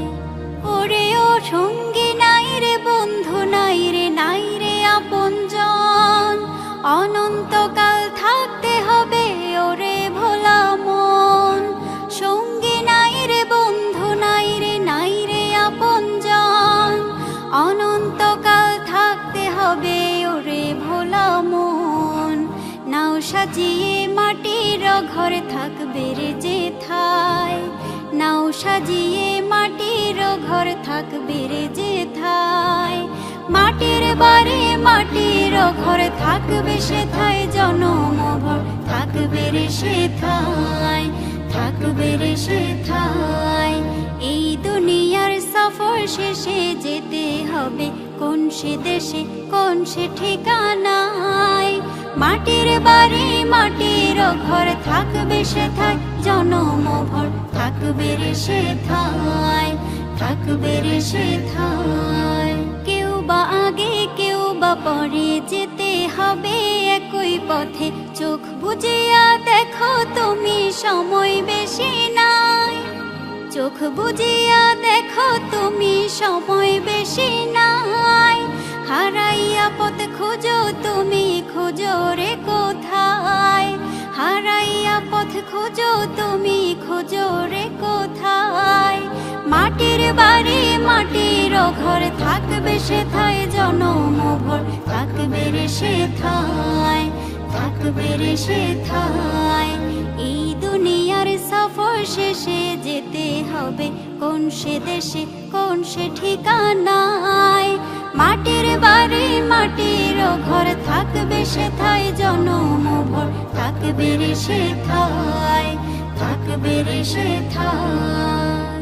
ওরে ও সঙ্গী নাই রে বন্ধু নাই রে নাই রে আপনজন, অনন্তকাল থাকতে হবে ওরে ভোলা মন। সঙ্গী নাই রে বন্ধু নাই রে নাই রে আপনজন, অনন্তকাল থাকতে হবে ওরে ভোলা মন। নাও সাজিয়ে মাটির ঘরে থাকবে রে যেথায়, নাও সাজিয়ে মাটির ঘর থাকবে রে যেথায়। মাটির বাড়ি মাটির ঘর থাকবে সেথায় জনম ভর, থাকবে রে সেথায়, থাকবে রে সেথায়। এই দুনিয়ার সফর শেষে যেতে হবে কোন সে দেশে কোন সে ঠিকানায়। মাটির বাড়ি মাটির ঘর থাকবে সেথায় জনম ভর, থাকবে রে সেথায়, থাকবে রে সেথায়। কেউ বা আগে কেউ বা পরে যেতে হবে একই পথে, চোখ বুজিয়া দেখো তুমি সময় বেশি নাই। চোখ বুজিয়া দেখো তুমি সময় বেশি নাই। হারাইয়া পথ খোঁজো তুমি খোঁজো রে কোথায়, হারাইয়া পথ খোঁজো তুমি খোঁজো রে কোথায়। মাটির বাড়ি মাটির ঘর থাকবে সেথায় জনম ভর, থাকবে রে সেথায়, থাকবে রে সেথায়। এই দুনিয়ার সফর শেষে যেতে হবে কোন সে দেশে কোন সে ঠিকানায়। মাটির বাড়ি মাটির ঘর থাকবে সেথায় জনম ভর, থাকবে রে সেথায়, থাকবে রে সেথায়।